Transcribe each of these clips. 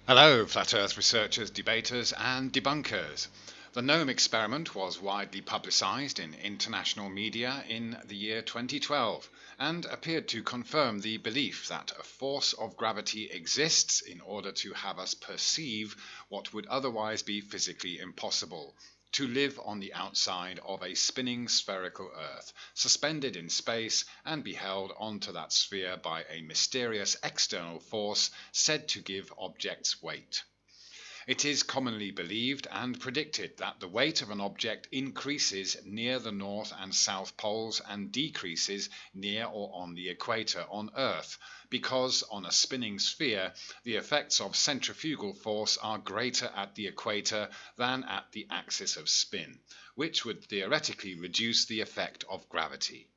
Hello, Flat Earth researchers, debaters and debunkers. The Gnome Experiment was widely publicised in international media in the year 2012 and appeared to confirm the belief that a force of gravity exists in order to have us perceive what would otherwise be physically impossible: to live on the outside of a spinning spherical Earth, suspended in space and be held onto that sphere by a mysterious external force said to give objects weight. It is commonly believed and predicted that the weight of an object increases near the north and south poles and decreases near or on the equator on Earth, because on a spinning sphere the effects of centrifugal force are greater at the equator than at the axis of spin, which would theoretically reduce the effect of gravity.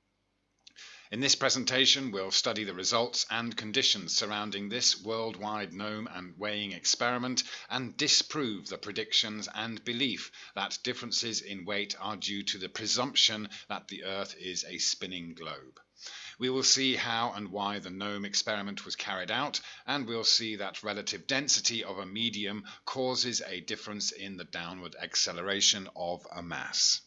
In this presentation, we'll study the results and conditions surrounding this worldwide gnome and weighing experiment and disprove the predictions and belief that differences in weight are due to the presumption that the Earth is a spinning globe. We will see how and why the gnome experiment was carried out, and we'll see that relative density of a medium causes a difference in the downward acceleration of a mass.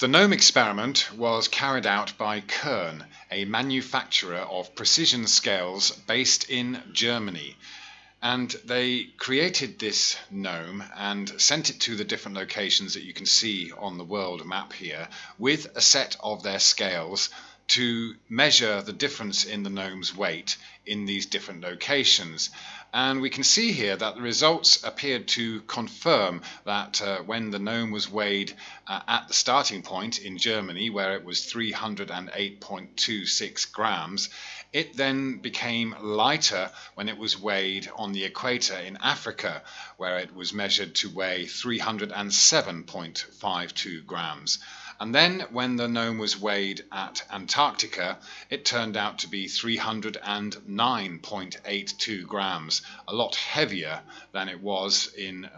The Gnome experiment was carried out by Kern, a manufacturer of precision scales based in Germany. And they created this gnome and sent it to the different locations that you can see on the world map here with a set of their scales to measure the difference in the gnome's weight in these different locations. And we can see here that the results appeared to confirm that when the gnome was weighed at the starting point in Germany, where it was 308.26 grams, it then became lighter when it was weighed on the equator in Africa, where it was measured to weigh 307.52 grams. And then when the gnome was weighed at Antarctica, it turned out to be 309.82 grams, a lot heavier than it was in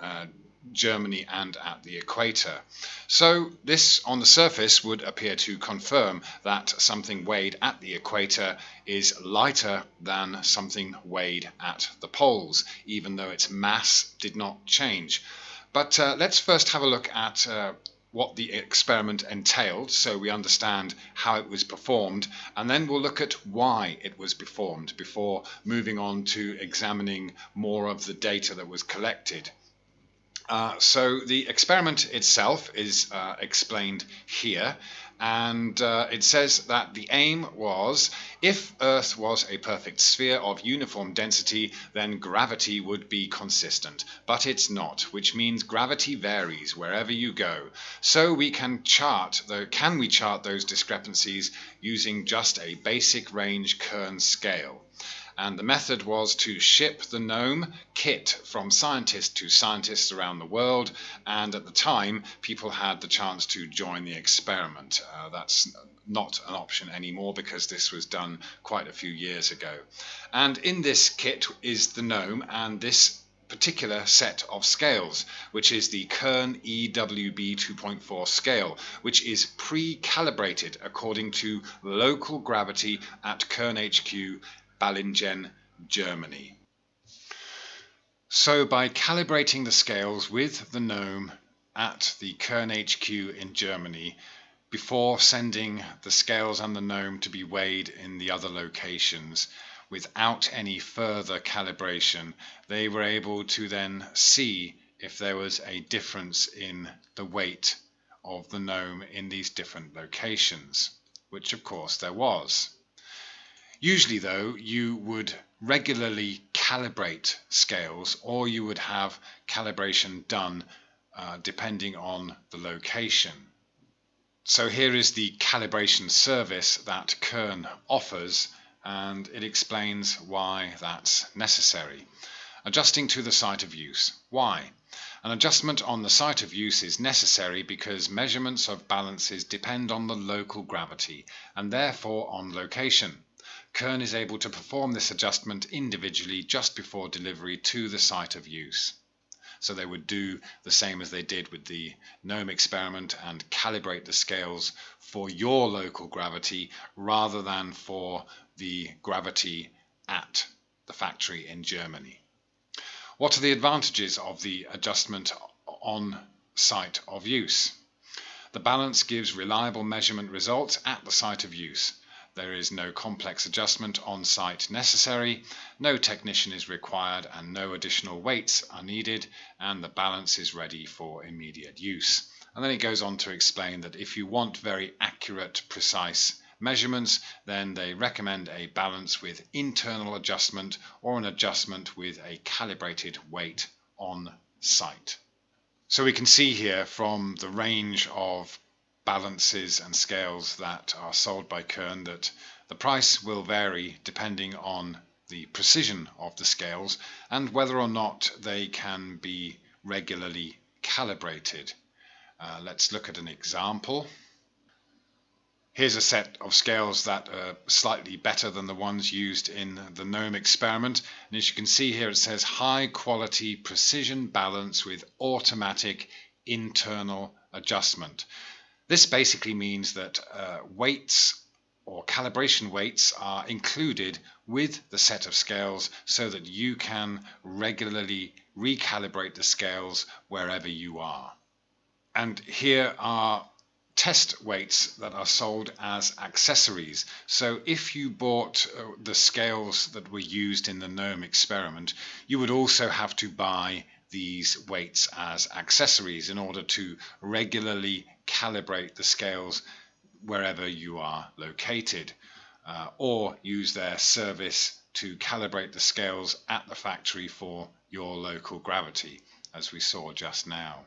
Germany and at the equator. So this on the surface would appear to confirm that something weighed at the equator is lighter than something weighed at the poles, even though its mass did not change. But let's first have a look at what the experiment entailed, so we understand how it was performed, and then we'll look at why it was performed before moving on to examining more of the data that was collected. So the experiment itself is explained here, and it says that the aim was, if Earth was a perfect sphere of uniform density, then gravity would be consistent. But it's not, which means gravity varies wherever you go. So can we chart those discrepancies using just a basic range Kern scale? And the method was to ship the gnome kit from scientist to scientists around the world, and at the time people had the chance to join the experiment. That's not an option anymore because this was done quite a few years ago. And in this kit is the gnome and this particular set of scales, which is the Kern EWB 2.4 scale, which is pre-calibrated according to local gravity at Kern HQ, Ballingen, Germany. So by calibrating the scales with the gnome at the Kern HQ in Germany, before sending the scales and the gnome to be weighed in the other locations, without any further calibration, they were able to then see if there was a difference in the weight of the gnome in these different locations, which of course there was. Usually though, you would regularly calibrate scales, or you would have calibration done depending on the location. So here is the calibration service that Kern offers, and it explains why that's necessary. Adjusting to the site of use. Why? An adjustment on the site of use is necessary because measurements of balances depend on the local gravity and therefore on location. Kern is able to perform this adjustment individually just before delivery to the site of use. So they would do the same as they did with the gnome experiment and calibrate the scales for your local gravity rather than for the gravity at the factory in Germany. What are the advantages of the adjustment on site of use? The balance gives reliable measurement results at the site of use. There is no complex adjustment on site necessary, no technician is required and no additional weights are needed, and the balance is ready for immediate use. And then it goes on to explain that if you want very accurate, precise measurements, then they recommend a balance with internal adjustment or an adjustment with a calibrated weight on site. So we can see here from the range of balances and scales that are sold by Kern that the price will vary depending on the precision of the scales and whether or not they can be regularly calibrated. Let's look at an example. Here's a set of scales that are slightly better than the ones used in the Gnome experiment. And as you can see here, it says high quality precision balance with automatic internal adjustment. This basically means that weights or calibration weights are included with the set of scales so that you can regularly recalibrate the scales wherever you are. And here are test weights that are sold as accessories. So if you bought the scales that were used in the Gnome experiment, you would also have to buy these weights as accessories in order to regularly calibrate the scales wherever you are located, or use their service to calibrate the scales at the factory for your local gravity, as we saw just now.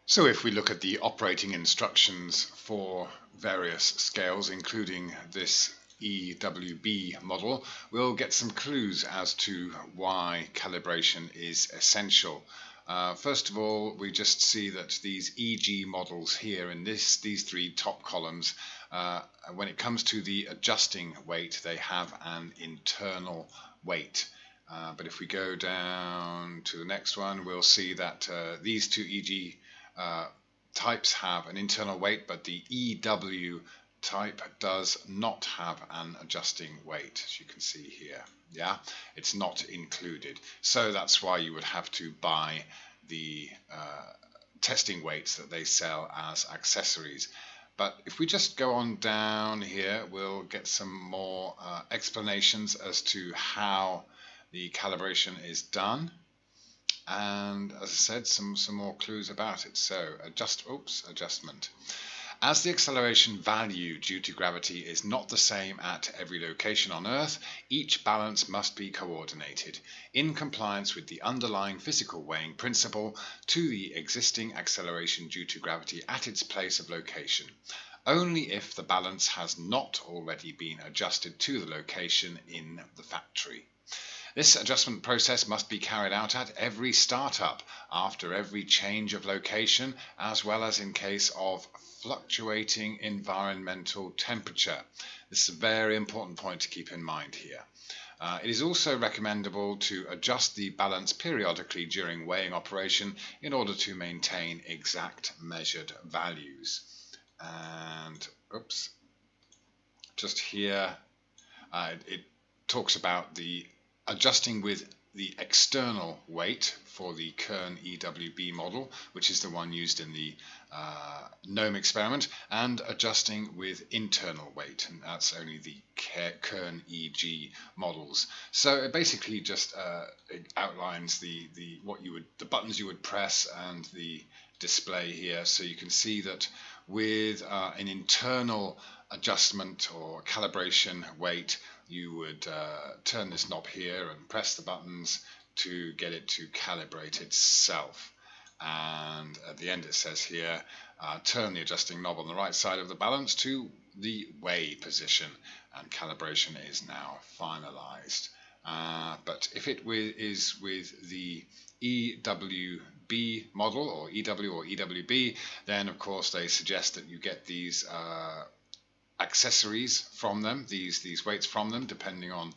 So if we look at the operating instructions for various scales, including this EWB model, we'll get some clues as to why calibration is essential. First of all, we just see that these EG models here in these three top columns, when it comes to the adjusting weight, they have an internal weight. But if we go down to the next one, we'll see that these two EG types have an internal weight, but the EW type does not have an adjusting weight, as you can see here. Yeah, it's not included. So that's why you would have to buy the testing weights that they sell as accessories. But if we just go on down here, we'll get some more explanations as to how the calibration is done. And as I said, some more clues about it. So adjustment. As the acceleration value due to gravity is not the same at every location on Earth, each balance must be coordinated in compliance with the underlying physical weighing principle to the existing acceleration due to gravity at its place of location, only if the balance has not already been adjusted to the location in the factory. This adjustment process must be carried out at every startup, after every change of location, as well as in case of fluctuating environmental temperature. This is a very important point to keep in mind here. It is also recommendable to adjust the balance periodically during weighing operation in order to maintain exact measured values. And just here it talks about the adjusting with the external weight for the Kern EWB model, which is the one used in the Gnome experiment, and adjusting with internal weight, and that's only the Kern EG models. So it basically just it outlines the buttons you would press and the display here. So you can see that with an internal adjustment or calibration weight, you would turn this knob here and press the buttons to get it to calibrate itself. And at the end it says here, turn the adjusting knob on the right side of the balance to the weigh position, and calibration is now finalized. But if it is with the EWB model, or EW or EWB, then of course they suggest that you get these accessories from them, these weights from them, depending on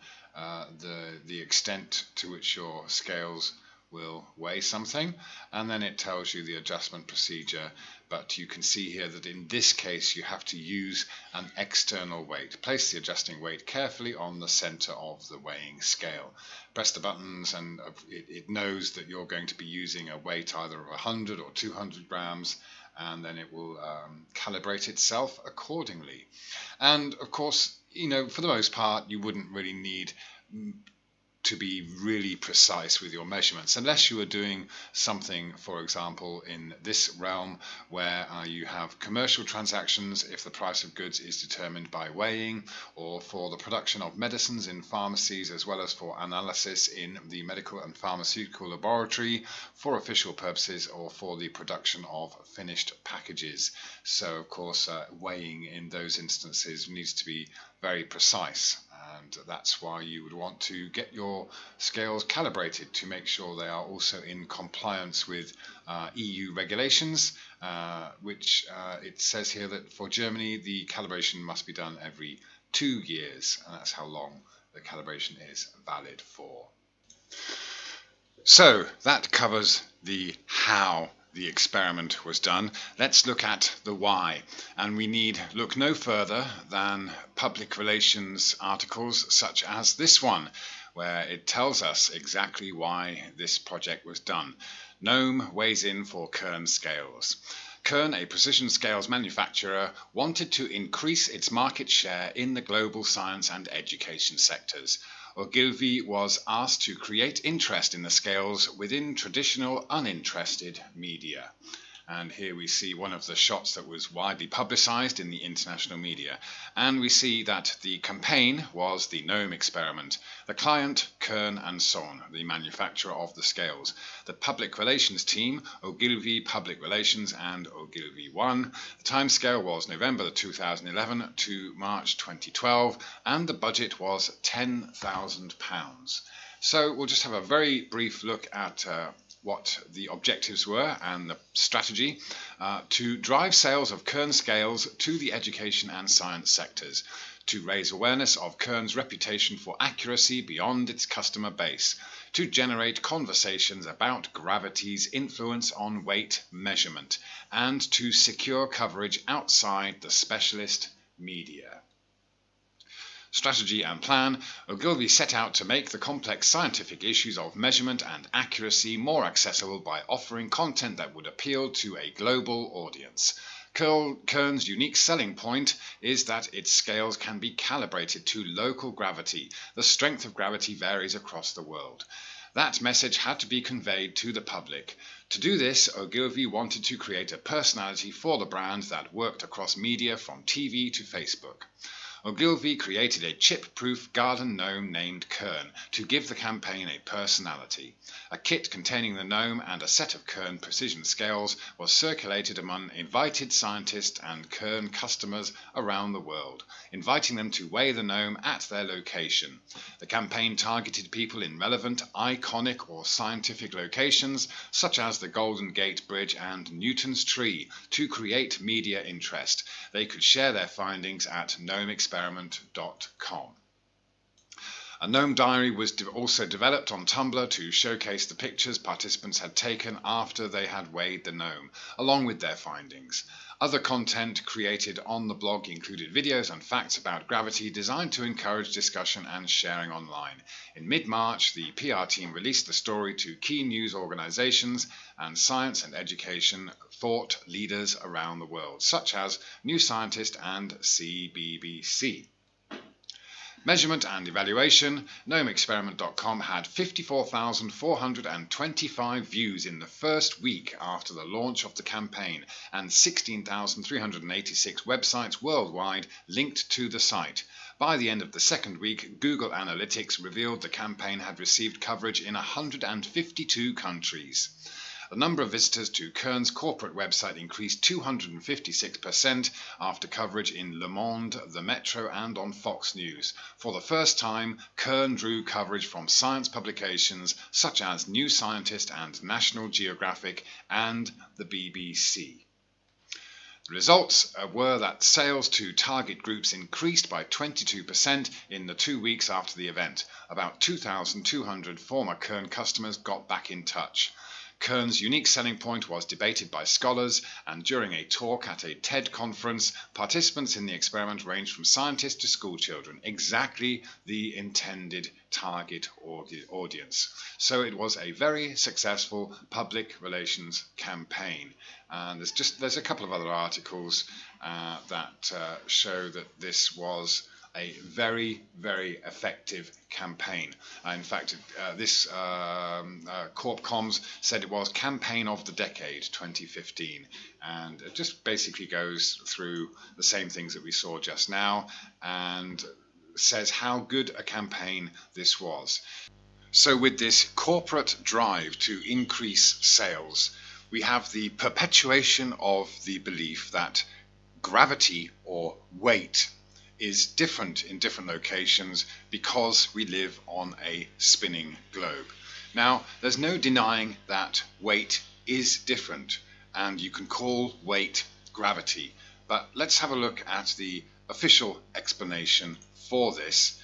the extent to which your scales will weigh something, and then it tells you the adjustment procedure. But you can see here that in this case you have to use an external weight. Place the adjusting weight carefully on the center of the weighing scale. Press the buttons and it knows that you're going to be using a weight either of 100 or 200 grams, and then it will calibrate itself accordingly. And of course, for the most part, you wouldn't really need to be really precise with your measurements, unless you are doing something, for example, in this realm where you have commercial transactions, if the price of goods is determined by weighing, or for the production of medicines in pharmacies, as well as for analysis in the medical and pharmaceutical laboratory, for official purposes, or for the production of finished packages. So, of course, weighing in those instances needs to be very precise. And that's why you would want to get your scales calibrated to make sure they are also in compliance with EU regulations, which it says here that for Germany the calibration must be done every 2 years, and that's how long the calibration is valid for. So that covers the how the experiment was done. Let's look at the why, and we need look no further than public relations articles such as this one, where it tells us exactly why this project was done. Gnome weighs in for Kern scales. Kern, a precision scales manufacturer, wanted to increase its market share in the global science and education sectors. Ogilvy was asked to create interest in the scales within traditional uninterested media. And here we see one of the shots that was widely publicized in the international media. And we see that the campaign was the Gnome Experiment, the client, Kern and so on, the manufacturer of the scales. The public relations team, Ogilvy Public Relations and Ogilvy 1. The timescale was November 2011 to March 2012, and the budget was £10,000. So we'll just have a very brief look at what the objectives were and the strategy to drive sales of Kern scales to the education and science sectors, to raise awareness of Kern's reputation for accuracy beyond its customer base, to generate conversations about gravity's influence on weight measurement, and to secure coverage outside the specialist media. Strategy and plan. Ogilvy set out to make the complex scientific issues of measurement and accuracy more accessible by offering content that would appeal to a global audience. Kern's unique selling point is that its scales can be calibrated to local gravity. The strength of gravity varies across the world. That message had to be conveyed to the public. To do this, Ogilvy wanted to create a personality for the brand that worked across media from TV to Facebook. Ogilvy created a chip-proof garden gnome named Kern to give the campaign a personality. A kit containing the gnome and a set of Kern precision scales was circulated among invited scientists and Kern customers around the world, inviting them to weigh the gnome at their location. The campaign targeted people in relevant, iconic or scientific locations such as the Golden Gate Bridge and Newton's Tree to create media interest. They could share their findings at gnomeexperiment.com. A gnome diary was also developed on Tumblr to showcase the pictures participants had taken after they had weighed the gnome, along with their findings. Other content created on the blog included videos and facts about gravity designed to encourage discussion and sharing online. In mid-March, the PR team released the story to key news organizations and science and education thought leaders around the world, such as New Scientist and CBBC. Measurement and evaluation. GnomeExperiment.com had 54,425 views in the first week after the launch of the campaign, and 16,386 websites worldwide linked to the site. By the end of the second week, Google Analytics revealed the campaign had received coverage in 152 countries. The number of visitors to Kern's corporate website increased 256% after coverage in Le Monde, The Metro and on Fox News. For the first time, Kern drew coverage from science publications such as New Scientist and National Geographic and the BBC. Results were that sales to target groups increased by 22% in the 2 weeks after the event. About 2,200 former Kern customers got back in touch. Kern's unique selling point was debated by scholars, and during a talk at a TED conference, participants in the experiment ranged from scientists to schoolchildren, exactly the intended target audience. So it was a very successful public relations campaign. And there's a couple of other articles that show that this was a very, very effective campaign. In fact, this Corpcoms said it was Campaign of the Decade 2015, and it just basically goes through the same things that we saw just now and says how good a campaign this was. So with this corporate drive to increase sales, we have the perpetuation of the belief that gravity or weight is different in different locations because we live on a spinning globe. Now, there's no denying that weight is different, and you can call weight gravity. But let's have a look at the official explanation for this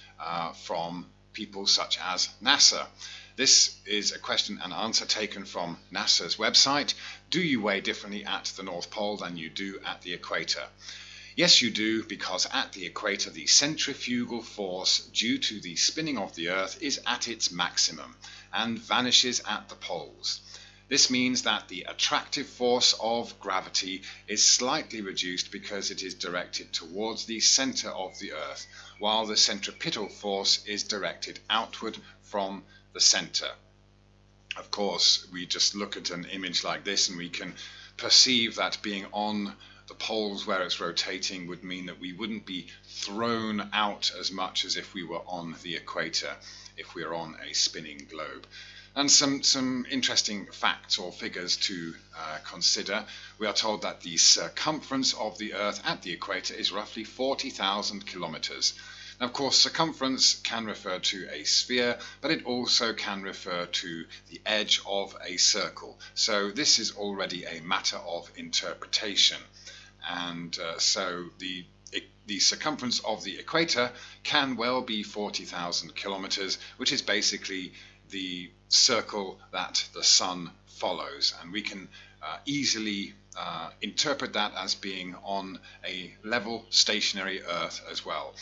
from people such as NASA. This is a question and answer taken from NASA's website. Do you weigh differently at the North Pole than you do at the equator? Yes, you do, because at the equator the centrifugal force due to the spinning of the Earth is at its maximum and vanishes at the poles. This means that the attractive force of gravity is slightly reduced because it is directed towards the center of the Earth, while the centripetal force is directed outward from the center. Of course, we just look at an image like this and we can perceive that being on the poles where it's rotating would mean that we wouldn't be thrown out as much as if we were on the equator, if we are on a spinning globe. And some interesting facts or figures to consider. We are told that the circumference of the Earth at the equator is roughly 40,000 kilometers. Now, of course, circumference can refer to a sphere, but it also can refer to the edge of a circle. So this is already a matter of interpretation. And so the circumference of the equator can well be 40,000 kilometers, which is basically the circle that the sun follows. And we can easily interpret that as being on a level stationary Earth as well.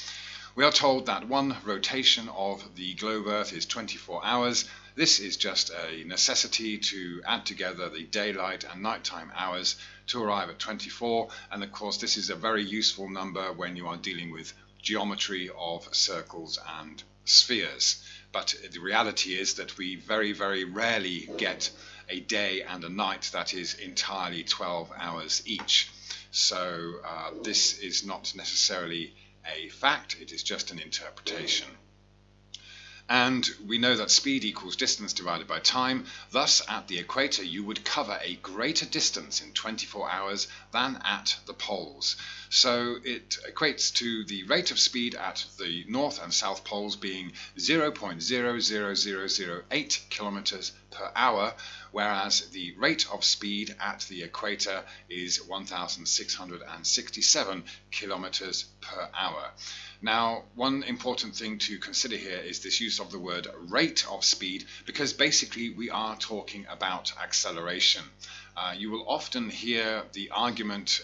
We are told that one rotation of the globe Earth is 24 hours. This is just a necessity to add together the daylight and nighttime hours to arrive at 24, and of course this is a very useful number when you are dealing with geometry of circles and spheres. But the reality is that we very, very rarely get a day and a night that is entirely 12 hours each. So this is not necessarily a fact, it is just an interpretation. And we know that speed equals distance divided by time. Thus, at the equator, you would cover a greater distance in 24 hours than at the poles. So it equates to the rate of speed at the north and south poles being 0.00008 kilometers per hour, whereas the rate of speed at the equator is 1,667 kilometers per hour. Now, one important thing to consider here is this use of the word rate of speed, because basically we are talking about acceleration. You will often hear the argument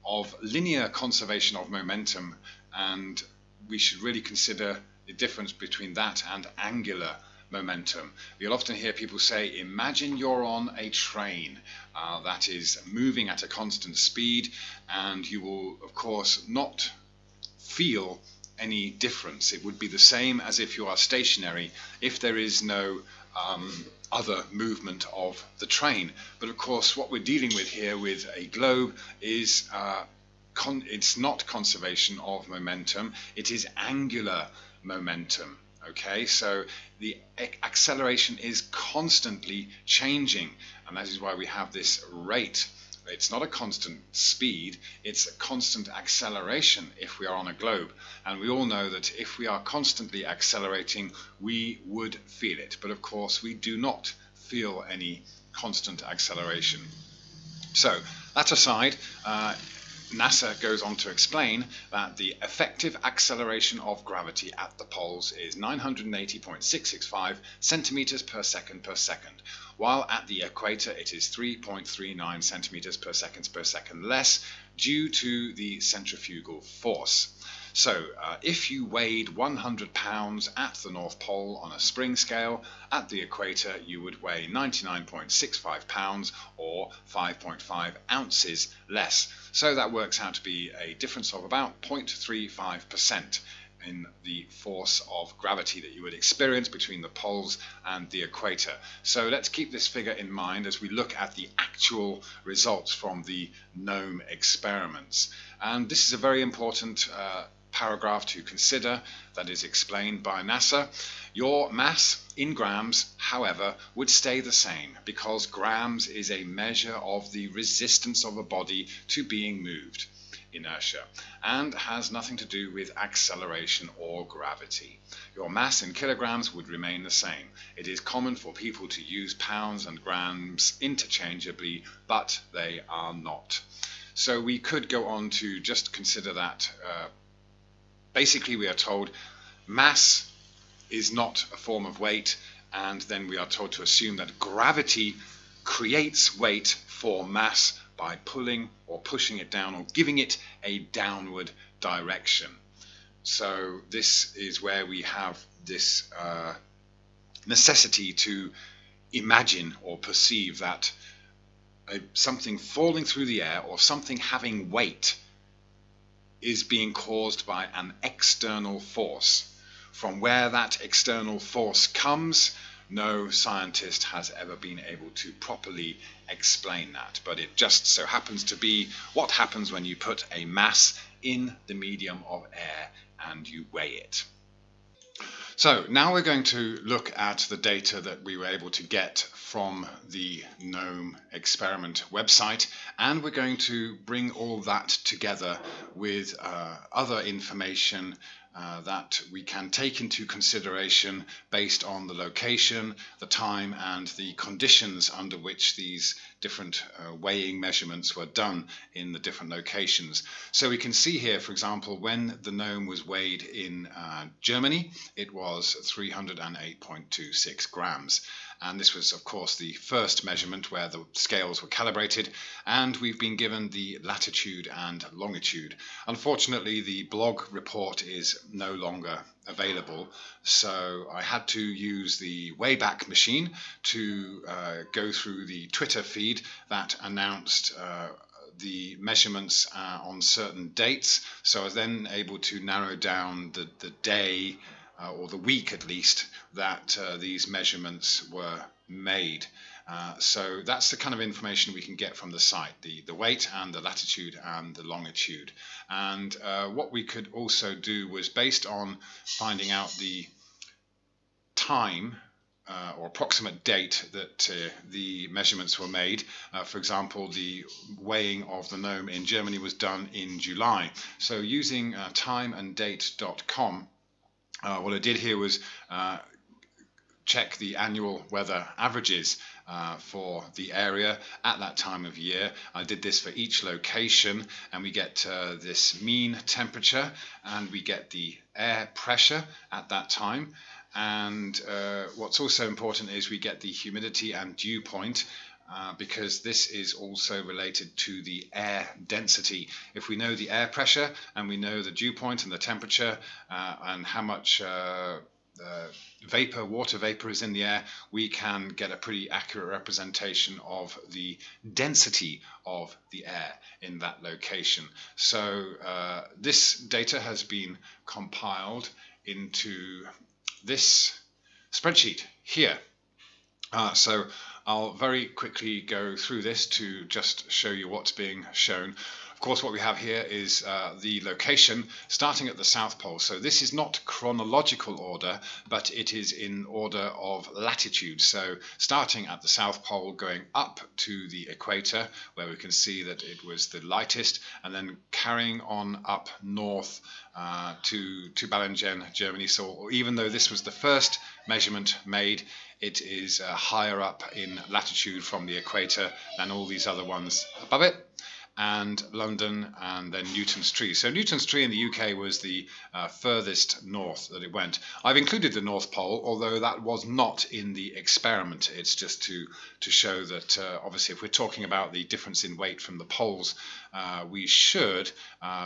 of linear conservation of momentum, and we should really consider the difference between that and angular momentum. You'll often hear people say, imagine you're on a train that is moving at a constant speed, and you will of course not feel any difference. It would be the same as if you are stationary if there is no other movement of the train. But of course what we're dealing with here with a globe is it's not conservation of momentum, it is angular momentum. Okay, so the acceleration is constantly changing, and that is why we have this rate. It's not a constant speed, it's a constant acceleration if we are on a globe. And we all know that if we are constantly accelerating, we would feel it. But of course, we do not feel any constant acceleration. So That aside, NASA goes on to explain that the effective acceleration of gravity at the poles is 980.665 centimeters per second, while at the equator it is 3.39 centimeters per second less due to the centrifugal force. So if you weighed 100 pounds at the North Pole on a spring scale, at the equator you would weigh 99.65 pounds or 5.5 ounces less. So that works out to be a difference of about 0.35% in the force of gravity that you would experience between the poles and the equator. So let's keep this figure in mind as we look at the actual results from the Gnome experiments. And this is a very important paragraph to consider that is explained by NASA. Your mass in grams, however, would stay the same because grams is a measure of the resistance of a body to being moved, inertia, and has nothing to do with acceleration or gravity. Your mass in kilograms would remain the same. It is common for people to use pounds and grams interchangeably, but they are not. So we could go on to just consider that basically we are told mass is not a form of weight, and then we are told to assume that gravity creates weight for mass by pulling or pushing it down or giving it a downward direction. So this is where we have this necessity to imagine or perceive that something falling through the air or something having weight is being caused by an external force. From where that external force comes, no scientist has ever been able to properly explain that, but it just so happens to be what happens when you put a mass in the medium of air and you weigh it. So now we're going to look at the data that we were able to get from the Gnome Experiment website, and we're going to bring all that together with other information that we can take into consideration based on the location, the time, and the conditions under which these different weighing measurements were done in the different locations. So we can see here, for example, when the gnome was weighed in Germany, it was 308.26 grams. And this was, of course, the first measurement where the scales were calibrated, and we've been given the latitude and longitude. Unfortunately, the blog report is no longer available, so I had to use the Wayback Machine to go through the Twitter feed that announced the measurements on certain dates. So I was then able to narrow down the day, or the week at least, that these measurements were made. So that's the kind of information we can get from the site, the weight and the latitude and the longitude. And what we could also do was, based on finding out the time or approximate date that the measurements were made. For example, the weighing of the gnome in Germany was done in July. So using timeanddate.com, what I did here was check the annual weather averages for the area at that time of year. I did this for each location, and we get this mean temperature, and we get the air pressure at that time. And what's also important is we get the humidity and dew point, because this is also related to the air density. If we know the air pressure and we know the dew point and the temperature and how much water vapor is in the air, we can get a pretty accurate representation of the density of the air in that location. So this data has been compiled into this spreadsheet here. So I'll very quickly go through this to just show you what's being shown. Of course, what we have here is the location starting at the South Pole. So this is not chronological order, but it is in order of latitude. So starting at the South Pole, going up to the equator, where we can see that it was the lightest, and then carrying on up north to Balingen, Germany. So even though this was the first measurement made, it is higher up in latitude from the equator than all these other ones above it, and London, and then Newton's Tree. So Newton's Tree in the UK was the furthest north that it went. I've included the North Pole, although that was not in the experiment. It's just to show that obviously if we're talking about the difference in weight from the poles, we should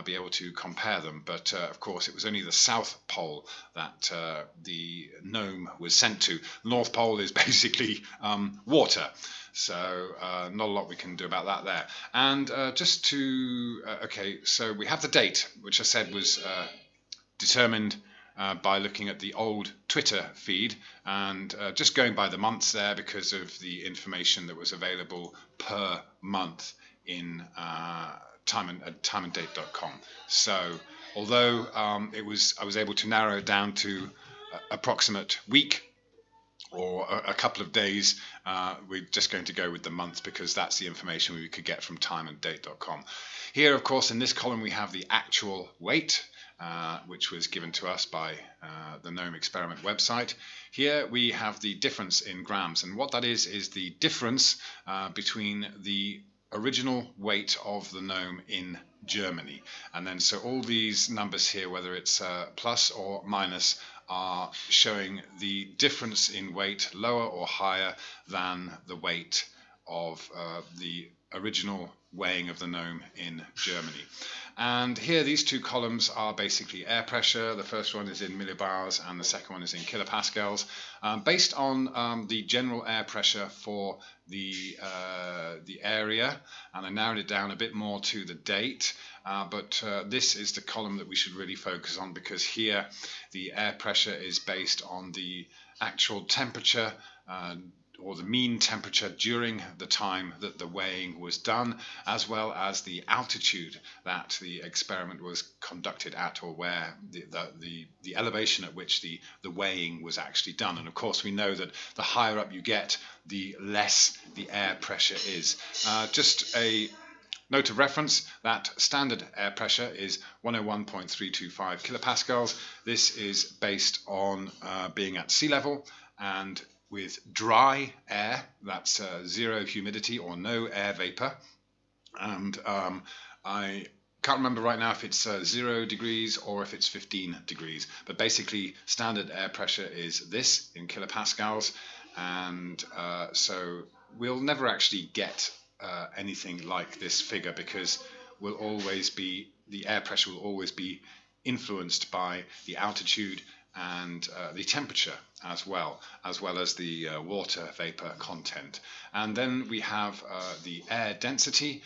be able to compare them. But of course it was only the South Pole that the Gnome was sent to. The North Pole is basically water. So not a lot we can do about that there. And just to, okay, so we have the date, which I said was determined by looking at the old Twitter feed, and just going by the months there because of the information that was available per month in timeanddate.com. So although I was able to narrow it down to approximate week or a couple of days, we're just going to go with the month because that's the information we could get from timeanddate.com. Here, of course, in this column we have the actual weight, which was given to us by the Gnome Experiment website. Here we have the difference in grams, and what that is the difference between the original weight of the Gnome in Germany. And then so all these numbers here, whether it's plus or minus, are showing the difference in weight, lower or higher than the weight of the original weighing of the Gnome in Germany. And here these two columns are basically air pressure. The first one is in millibars and the second one is in kilopascals, based on the general air pressure for the area, and I narrowed it down a bit more to the date, but this is the column that we should really focus on, because here the air pressure is based on the actual temperature or the mean temperature during the time that the weighing was done, as well as the altitude that the experiment was conducted at, or where the elevation at which the weighing was actually done. And of course we know that the higher up you get, the less the air pressure is. Just a note of reference, that standard air pressure is 101.325 kilopascals. This is based on being at sea level and with dry air, that's zero humidity or no air vapor. And I can't remember right now if it's 0 degrees or if it's 15 degrees, but basically standard air pressure is this in kilopascals, and so we'll never actually get anything like this figure, because the air pressure will always be influenced by the altitude and the temperature as well as the water vapor content. And then we have the air density,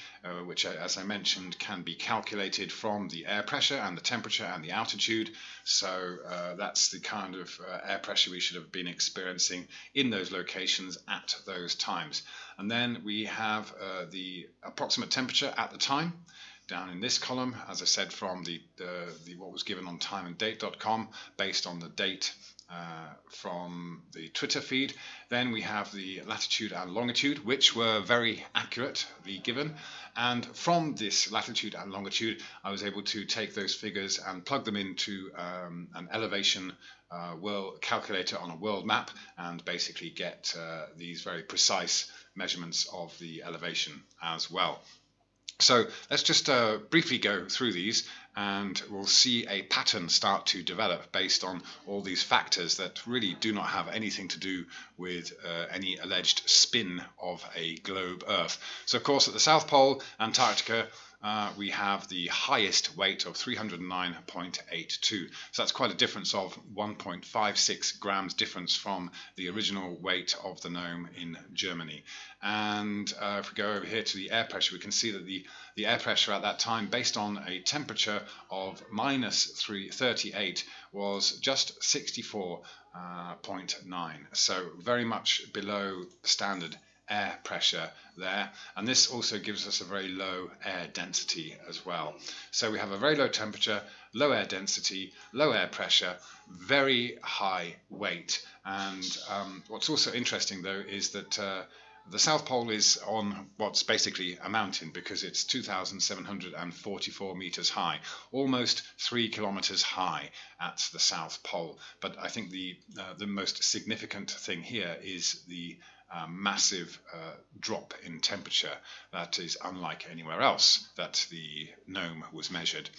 which, as I mentioned, can be calculated from the air pressure and the temperature and the altitude. So that's the kind of air pressure we should have been experiencing in those locations at those times. And then we have the approximate temperature at the time, down in this column, as I said, from the what was given on timeanddate.com, based on the date from the Twitter feed. Then we have the latitude and longitude, which were very accurately given. And from this latitude and longitude, I was able to take those figures and plug them into an elevation world calculator on a world map, and basically get these very precise measurements of the elevation as well. So let's just briefly go through these, and we'll see a pattern start to develop based on all these factors that really do not have anything to do with any alleged spin of a globe Earth. So of course at the South Pole, Antarctica, we have the highest weight of 309.82. So that's quite a difference of 1.56 grams difference from the original weight of the Gnome in Germany. And if we go over here to the air pressure, we can see that the air pressure at that time, based on a temperature of minus 38, was just 64.9. So very much below standard air pressure there, and this also gives us a very low air density as well. So we have a very low temperature, low air density, low air pressure, very high weight. And what's also interesting though is that the South Pole is on what's basically a mountain, because it's 2,744 meters high, almost 3 kilometers high at the South Pole. But I think the most significant thing here is the massive drop in temperature that is unlike anywhere else that the Gnome was measured.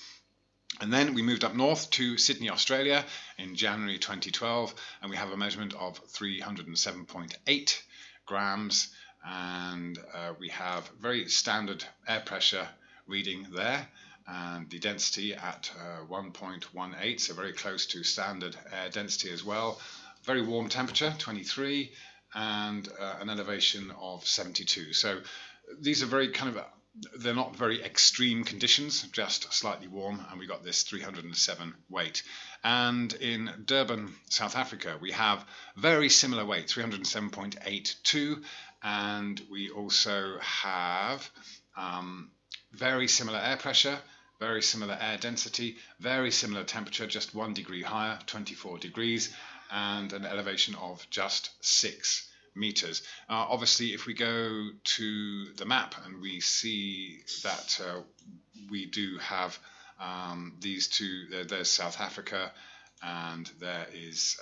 And then we moved up north to Sydney, Australia in January 2012, and we have a measurement of 307.8 grams, and we have very standard air pressure reading there, and the density at 1.18, so very close to standard air density as well. Very warm temperature, 23, and an elevation of 72. So these are very they're not very extreme conditions, just slightly warm, and we got this 307 weight. And in Durban, South Africa, we have very similar weight, 307.82, and we also have very similar air pressure, very similar air density, very similar temperature, just 1 degree higher, 24 degrees, and an elevation of just 6 meters. Obviously, if we go to the map and we see that we do have these two, there's South Africa and there is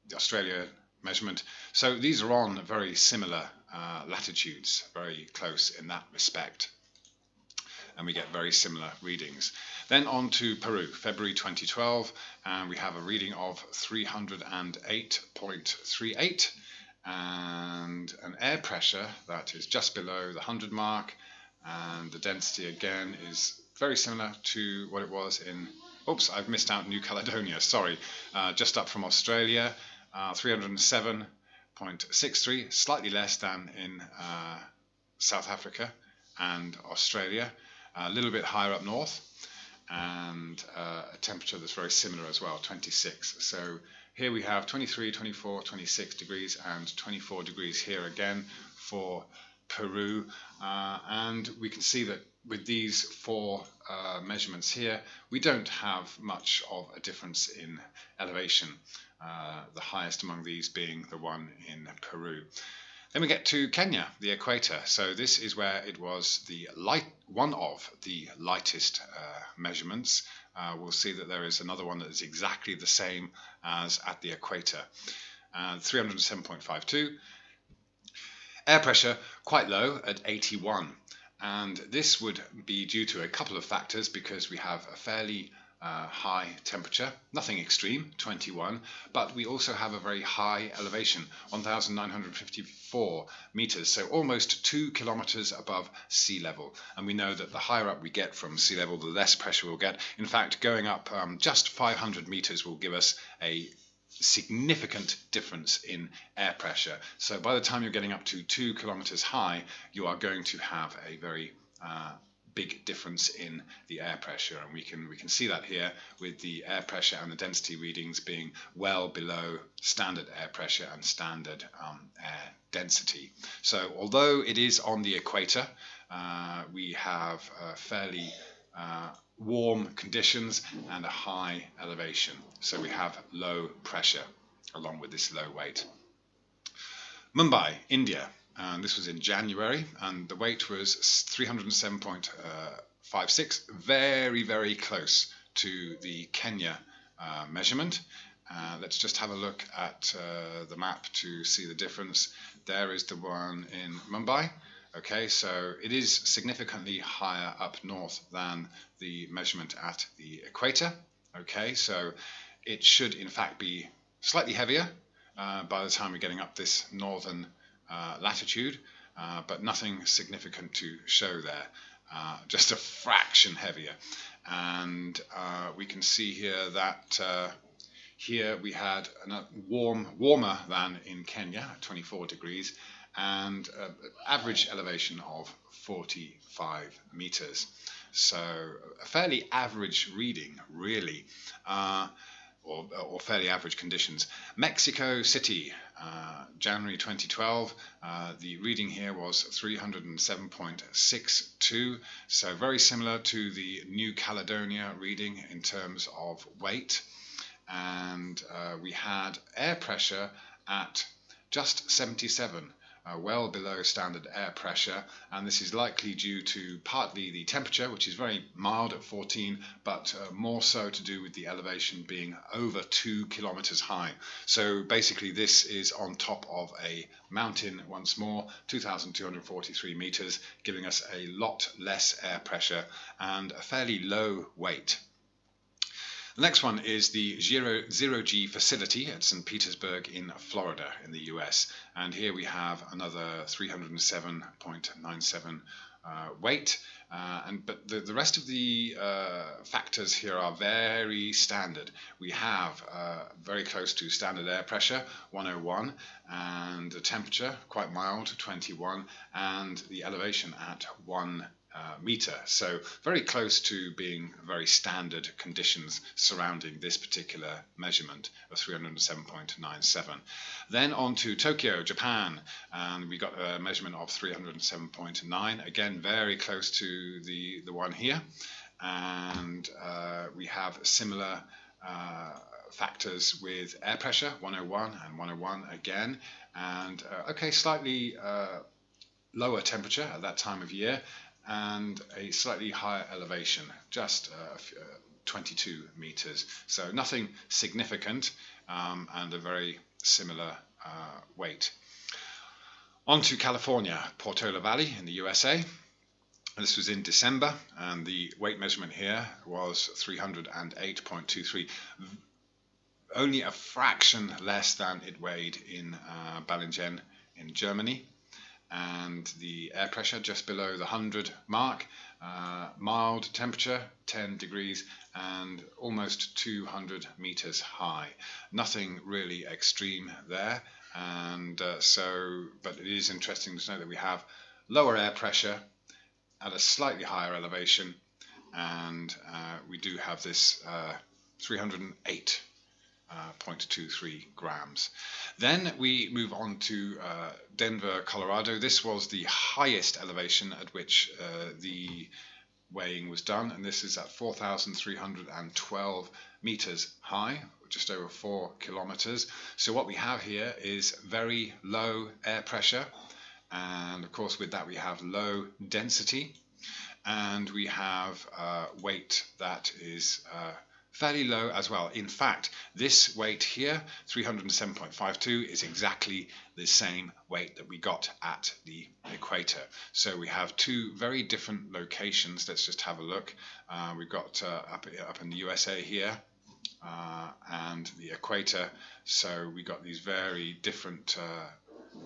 the Australia measurement. So these are on very similar latitudes, very close in that respect, and we get very similar readings. Then on to Peru, February 2012, and we have a reading of 308.38 and an air pressure that is just below the 100 mark, and the density again is very similar to what it was in, oops, I've missed out New Caledonia, sorry, just up from Australia, 307.63, slightly less than in South Africa and Australia, a little bit higher up north, and a temperature that's very similar as well, 26. So here we have 23, 24, 26 degrees and 24 degrees here again for Peru, and we can see that with these four measurements here, we don't have much of a difference in elevation, the highest among these being the one in Peru. Then we get to Kenya, the equator. So this is where it was one of the lightest measurements. We'll see that there is another one that is exactly the same as at the equator, 307.52. Air pressure quite low at 81, and this would be due to a couple of factors, because we have a fairly high temperature, nothing extreme, 21, but we also have a very high elevation, 1,954 meters, so almost 2 kilometers above sea level. And we know that the higher up we get from sea level, the less pressure we'll get. In fact, going up just 500 meters will give us a significant difference in air pressure. So by the time you're getting up to 2 kilometers high, you are going to have a very big difference in the air pressure, and we can see that here with the air pressure and the density readings being well below standard air pressure and standard air density. So although it is on the equator, we have fairly warm conditions and a high elevation, so we have low pressure along with this low weight. Mumbai, India. And this was in January, and the weight was 307.56, very, very close to the Kenya measurement. Let's just have a look at the map to see the difference. There is the one in Mumbai. Okay, so it is significantly higher up north than the measurement at the equator. Okay, so it should in fact be slightly heavier by the time we're getting up this northern latitude, but nothing significant to show there, just a fraction heavier. And we can see here that here we had warmer than in Kenya at 24 degrees, and average elevation of 45 meters. So a fairly average reading, really. or fairly average conditions. Mexico City, January 2012, the reading here was 307.62, so very similar to the New Caledonia reading in terms of weight. And we had air pressure at just 77, well below standard air pressure, and this is likely due to partly the temperature, which is very mild at 14, but more so to do with the elevation being over 2 kilometers high. So basically this is on top of a mountain once more, 2,243 meters, giving us a lot less air pressure and a fairly low weight. The next one is the zero-G facility at St. Petersburg in Florida in the US, and here we have another 307.97 weight, but the rest of the factors here are very standard. We have very close to standard air pressure, 101, and the temperature quite mild, 21, and the elevation at 1 meter, so very close to being very standard conditions surrounding this particular measurement of 307.97. Then on to Tokyo, Japan, and we got a measurement of 307.9, again very close to the one here, and we have similar factors with air pressure, 101 and 101 again, and okay, slightly lower temperature at that time of year, and a slightly higher elevation, just 22 meters. So nothing significant, and a very similar weight. On to California, Portola Valley in the USA. This was in December, and the weight measurement here was 308.23, only a fraction less than it weighed in Balingen in Germany. And the air pressure just below the 100 mark, mild temperature 10 degrees and almost 200 meters high. Nothing really extreme there, and but it is interesting to know that we have lower air pressure at a slightly higher elevation, and we do have this 308.23 grams. Then we move on to Denver, Colorado. This was the highest elevation at which the weighing was done, and this is at 4,312 meters high, just over 4 kilometers. So what we have here is very low air pressure, and of course with that we have low density, and we have weight that is fairly low as well. In fact, this weight here, 307.52, is exactly the same weight that we got at the equator. So we have two very different locations. Let's just have a look. We've got up in the USA here, and the equator. So we got these very different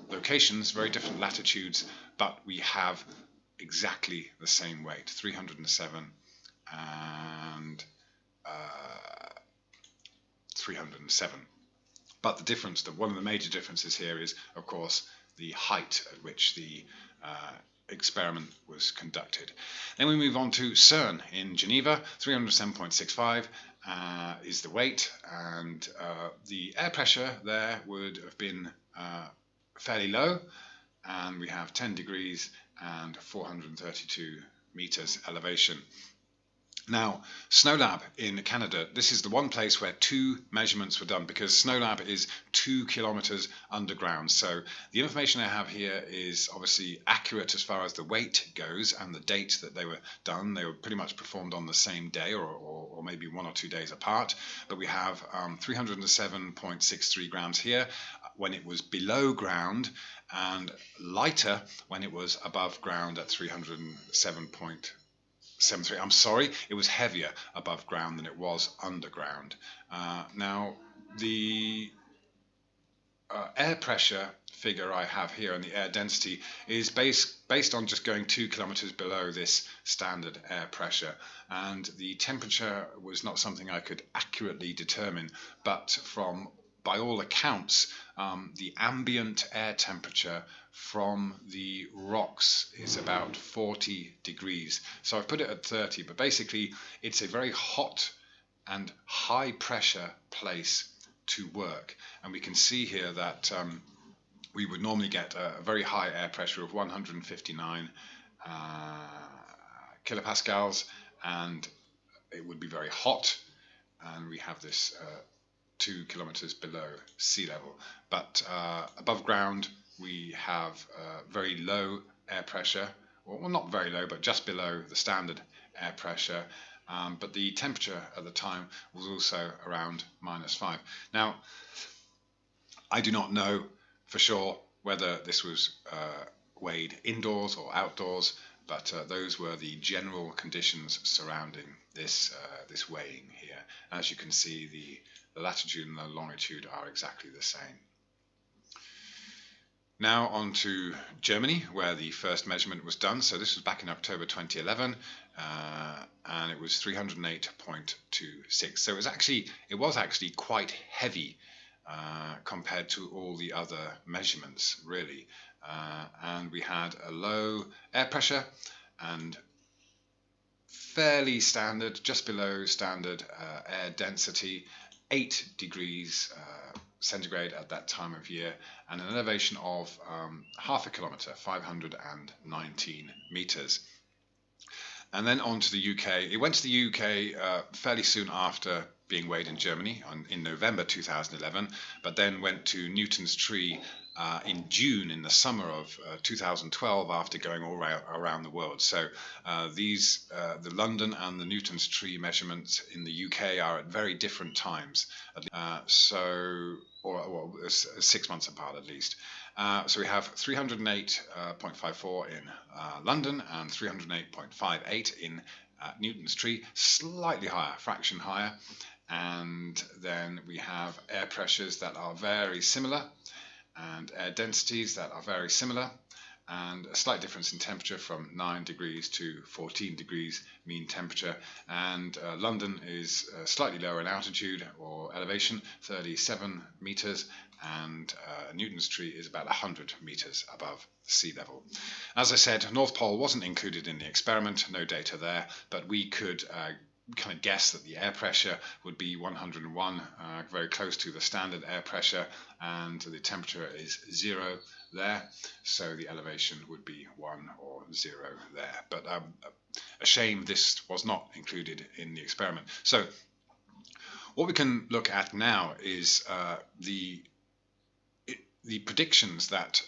locations, very different latitudes, but we have exactly the same weight, 307 and 307. But the difference, one of the major differences here is, of course, the height at which the experiment was conducted. Then we move on to CERN in Geneva, 307.65 is the weight, and the air pressure there would have been fairly low, and we have 10 degrees and 432 meters elevation. Now, SNOLAB in Canada, this is the one place where two measurements were done, because SNOLAB is 2 kilometers underground. So the information I have here is obviously accurate as far as the weight goes and the date that they were done. They were pretty much performed on the same day, or maybe 1 or 2 days apart. But we have 307.63 grams here when it was below ground, and lighter when it was above ground at 307.73. I'm sorry, it was heavier above ground than it was underground. Now, the air pressure figure I have here and the air density is based on just going 2 kilometers below this standard air pressure, and the temperature was not something I could accurately determine, but by all accounts, the ambient air temperature from the rocks is about 40 degrees. So I've put it at 30, but basically it's a very hot and high pressure place to work. And we can see here that we would normally get a very high air pressure of 159 kilopascals, and it would be very hot, and we have this 2 kilometers below sea level. But above ground we have very low air pressure, well not very low, but just below the standard air pressure, but the temperature at the time was also around -5. Now, I do not know for sure whether this was weighed indoors or outdoors, but those were the general conditions surrounding this weighing here. As you can see, the latitude and the longitude are exactly the same. Now on to Germany, where the first measurement was done. So this was back in October 2011, and it was 308.26. So it was actually quite heavy compared to all the other measurements, really. And we had a low air pressure and fairly standard, just below standard air density, 8 degrees centigrade at that time of year, and an elevation of half a kilometre, 519 metres. And then on to the UK. It went to the UK fairly soon after being weighed in Germany in November 2011, but then went to Newton's Tree in June, in the summer of 2012, after going all around the world. So the London and the Newton's Tree measurements in the UK are at very different times, or 6 months apart at least. So we have 308.54 in London and 308.58 in Newton's Tree, slightly higher, fraction higher. And then we have air pressures that are very similar, and air densities that are very similar, and a slight difference in temperature from 9 degrees to 14 degrees mean temperature. And London is slightly lower in altitude or elevation, 37 meters, and Newton's Tree is about 100 meters above sea level. As I said, North Pole wasn't included in the experiment, no data there, but we could kind of guess that the air pressure would be 101, very close to the standard air pressure, and the temperature is 0 there, so the elevation would be 1 or 0 there. But a shame this was not included in the experiment. So what we can look at now is the predictions that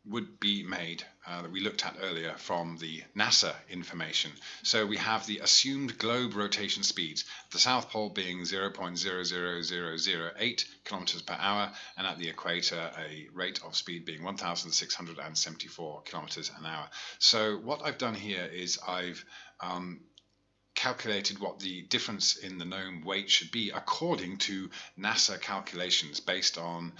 would be made that we looked at earlier from the NASA information. So we have the assumed globe rotation speeds, the South Pole being 0.00008 kilometers per hour, and at the equator a rate of speed being 1,674 kilometers an hour. So what I've done here is I've calculated what the difference in the Gnome weight should be according to NASA calculations based on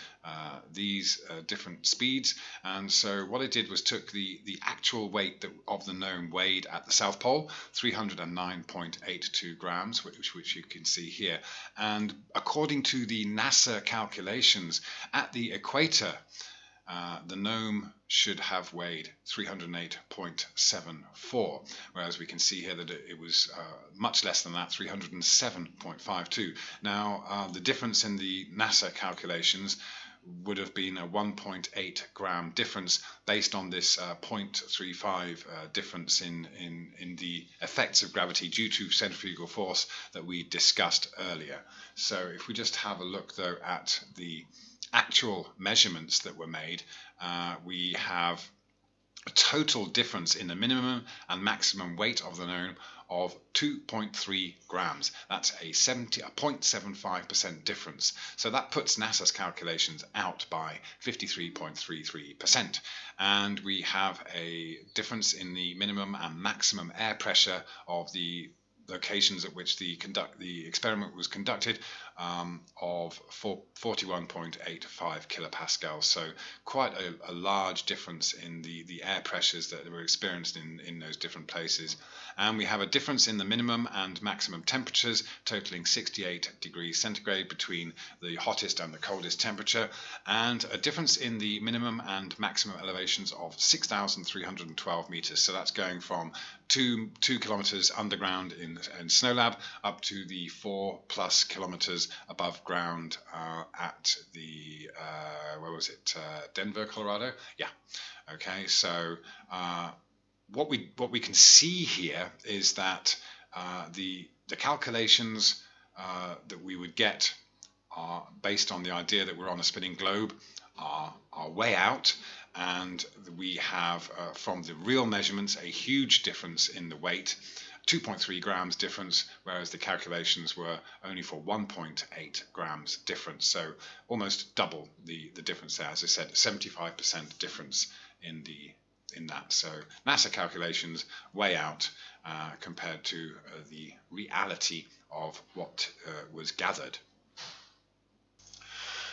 these different speeds. And so what I did was took the actual weight of the Gnome weighed at the South Pole, 309.82 grams, which you can see here. And according to the NASA calculations at the equator, the Gnome should have weighed 308.74, whereas we can see here that it was much less than that, 307.52. Now, the difference in the NASA calculations would have been a 1.8 gram difference based on this 0.35 difference in the effects of gravity due to centrifugal force that we discussed earlier. So if we just have a look though at the actual measurements that were made, we have a total difference in the minimum and maximum weight of the Gnome of 2.3 grams. That's a 0.75% difference. So that puts NASA's calculations out by 53.33%. And we have a difference in the minimum and maximum air pressure of the locations at which the experiment was conducted of 41.85 kilopascals. So quite a large difference in the air pressures that were experienced in those different places. And we have a difference in the minimum and maximum temperatures totaling 68 degrees centigrade between the hottest and the coldest temperature, and a difference in the minimum and maximum elevations of 6,312 meters. So that's going from 2 kilometers underground in Snow Lab up to the 4+ kilometers above ground at the where was it? Denver, Colorado. Yeah. Okay. So what we can see here is that the calculations that we would get are based on the idea that we're on a spinning globe are way out, and we have from the real measurements a huge difference in the weight, 2.3 grams difference, whereas the calculations were only for 1.8 grams difference, so almost double the difference there. As I said, 75% difference in that. So NASA calculations way out compared to the reality of what was gathered.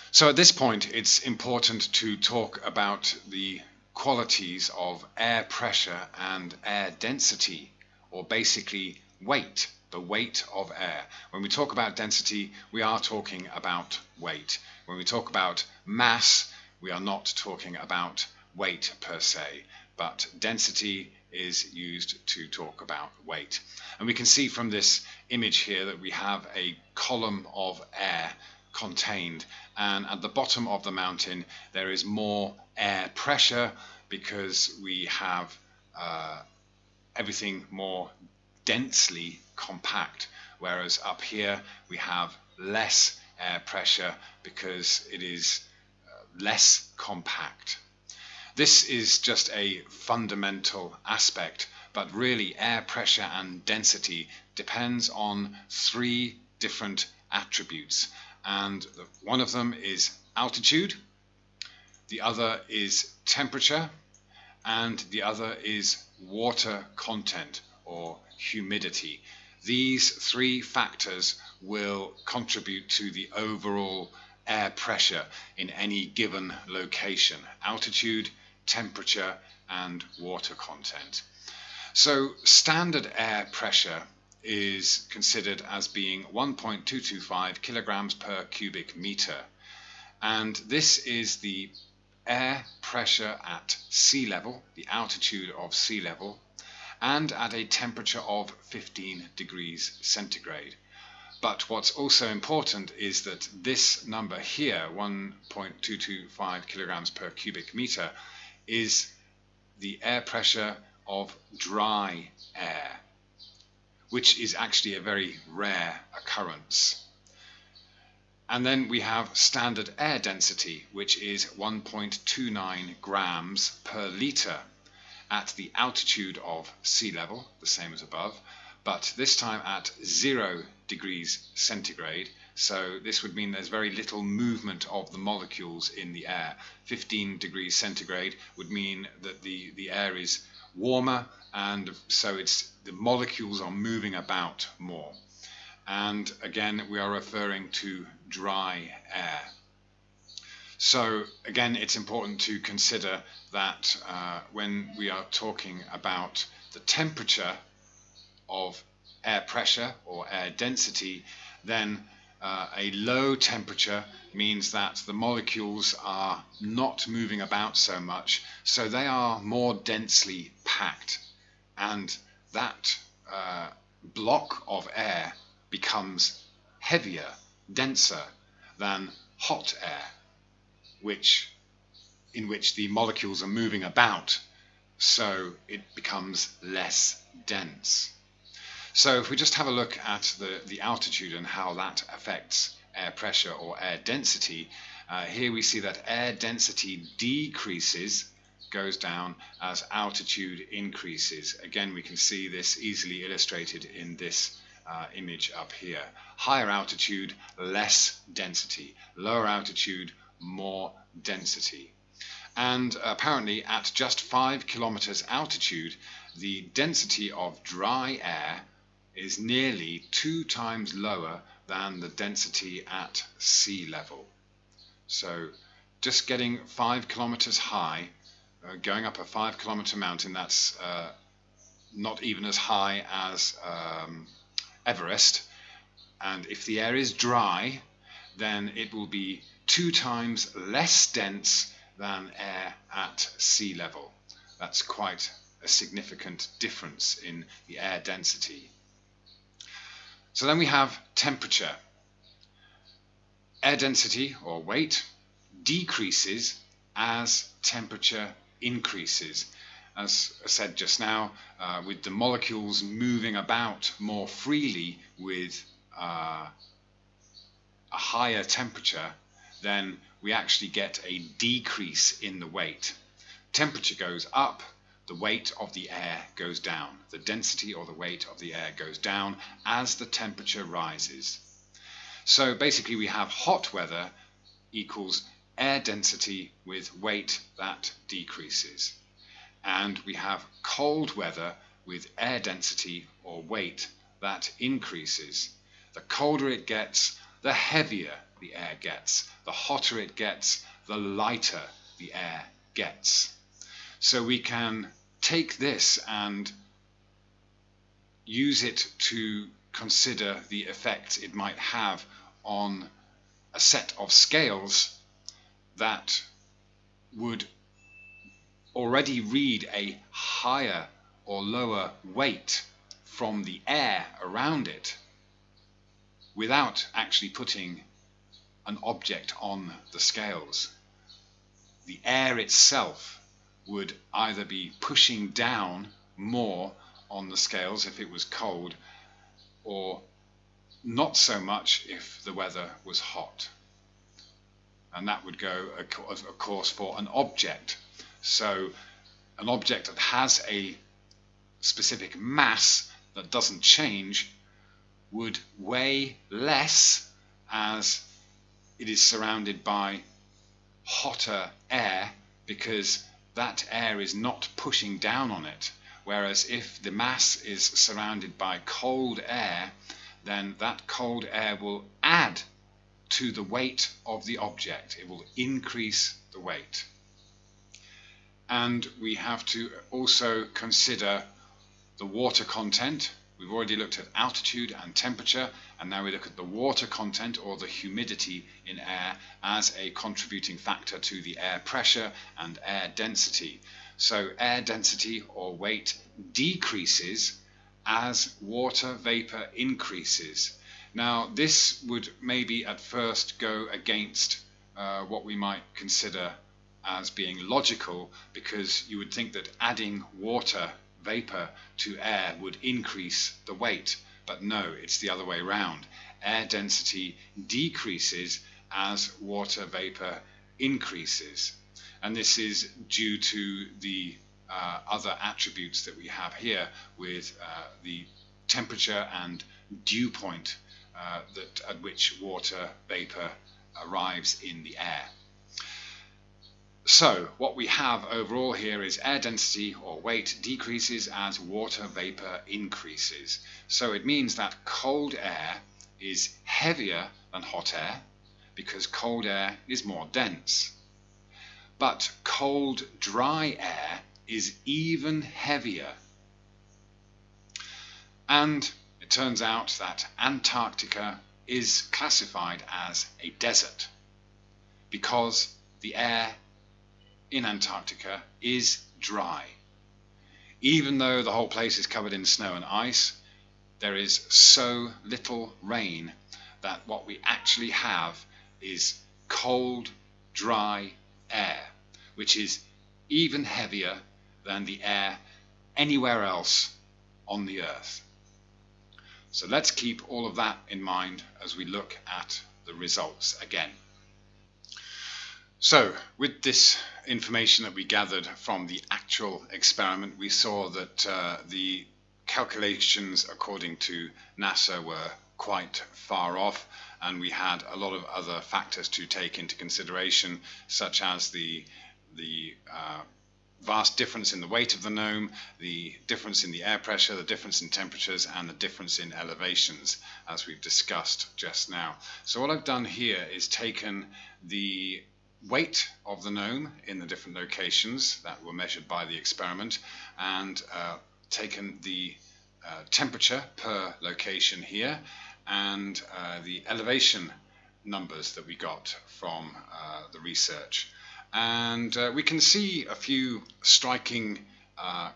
So at this point, it's important to talk about the qualities of air pressure and air density, or basically weight, the weight of air. When we talk about density, we are talking about weight. When we talk about mass, we are not talking about weight per se, but density is used to talk about weight. And we can see from this image here that we have a column of air contained, and at the bottom of the mountain there is more air pressure because we have everything more densely compact, whereas up here we have less air pressure because it is less compact. This is just a fundamental aspect, but really air pressure and density depends on 3 different attributes, and one of them is altitude, the other is temperature, and the other is water content or humidity. These 3 factors will contribute to the overall air pressure in any given location: altitude, temperature, and water content. So standard air pressure is considered as being 1.225 kilograms per cubic meter, and this is the air pressure at sea level, the altitude of sea level, and at a temperature of 15 degrees centigrade. But what's also important is that this number here, 1.225 kilograms per cubic meter, is the air pressure of dry air, which is actually a very rare occurrence. And then we have standard air density, which is 1.29 grams per litre at the altitude of sea level, the same as above, but this time at 0 degrees centigrade. So this would mean there's very little movement of the molecules in the air. 15 degrees centigrade would mean that the air is warmer, and so the molecules are moving about more. And again, we are referring to dry air. So again, it's important to consider that when we are talking about the temperature of air pressure or air density, then a low temperature means that the molecules are not moving about so much, so they are more densely packed, and that block of air becomes heavier, denser than hot air, in which the molecules are moving about, so it becomes less dense. So if we just have a look at the altitude and how that affects air pressure or air density, here we see that air density decreases, goes down as altitude increases. Again, we can see this easily illustrated in this image up here. Higher altitude, less density. Lower altitude, more density. And apparently at just 5 kilometers altitude, the density of dry air is nearly 2 times lower than the density at sea level. So just getting 5 kilometers high, going up a 5 kilometer mountain, that's not even as high as Everest, and if the air is dry, then it will be 2 times less dense than air at sea level. That's quite a significant difference in the air density. So then we have temperature. Air density or weight decreases as temperature increases. As I said just now, with the molecules moving about more freely with a higher temperature, then we actually get a decrease in the weight. Temperature goes up, the weight of the air goes down. The density or the weight of the air goes down as the temperature rises. So basically we have hot weather equals air density with weight that decreases. And we have cold weather with air density or weight that increases. The colder it gets, the heavier the air gets. The hotter it gets, the lighter the air gets. So we can take this and use it to consider the effect it might have on a set of scales that would already read a higher or lower weight from the air around it without actually putting an object on the scales. The air itself would either be pushing down more on the scales if it was cold, or not so much if the weather was hot. And that would go, of course, for an object. So an object that has a specific mass that doesn't change would weigh less as it is surrounded by hotter air, because that air is not pushing down on it. Whereas if the mass is surrounded by cold air, then that cold air will add to the weight of the object. It will increase the weight. And we have to also consider the water content. We've already looked at altitude and temperature, and now we look at the water content or the humidity in air as a contributing factor to the air pressure and air density. So air density or weight decreases as water vapor increases. Now this would maybe at first go against what we might consider as being logical, because you would think that adding water vapor to air would increase the weight, but no, it's the other way around. Air density decreases as water vapor increases, and this is due to the other attributes that we have here with the temperature and dew point at which water vapor arrives in the air. So what we have overall here is air density or weight decreases as water vapor increases. So it means that cold air is heavier than hot air because cold air is more dense. But cold dry air is even heavier. And it turns out that Antarctica is classified as a desert because the air in Antarctica is dry. Even though the whole place is covered in snow and ice, there is so little rain that what we actually have is cold, dry air, which is even heavier than the air anywhere else on the Earth. So let's keep all of that in mind as we look at the results again. So with this information that we gathered from the actual experiment, we saw that the calculations according to NASA were quite far off, and we had a lot of other factors to take into consideration, such as the vast difference in the weight of the gnome, the difference in the air pressure, the difference in temperatures, and the difference in elevations, as we've discussed just now. So what I've done here is taken the weight of the gnome in the different locations that were measured by the experiment, and taken the temperature per location here, and the elevation numbers that we got from the research. And we can see a few striking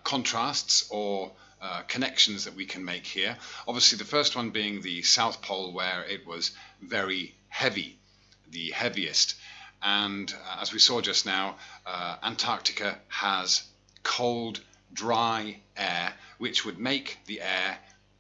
contrasts or connections that we can make here. Obviously the first one being the South Pole, where it was very heavy, the heaviest. And as we saw just now, Antarctica has cold, dry air, which would make the air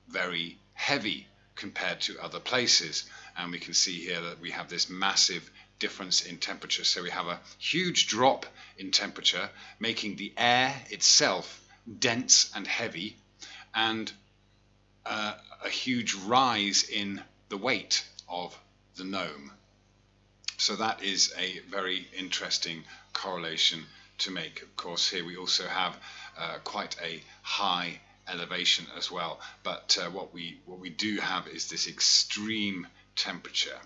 very heavy compared to other places. And we can see here that we have this massive difference in temperature. So we have a huge drop in temperature, making the air itself dense and heavy, and a huge rise in the weight of the gnome. So that is a very interesting correlation to make. Of course, here we also have quite a high elevation as well, but what we do have is this extreme temperature.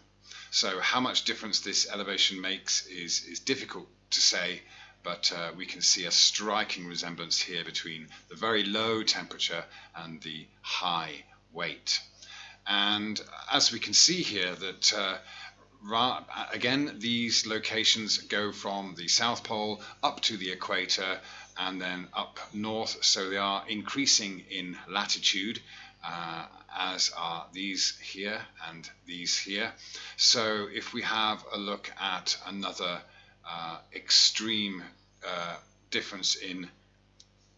So how much difference this elevation makes is difficult to say, but we can see a striking resemblance here between the very low temperature and the high weight. And as we can see here that again, these locations go from the South Pole up to the equator and then up north, so they are increasing in latitude, as are these here and these here. So if we have a look at another extreme difference in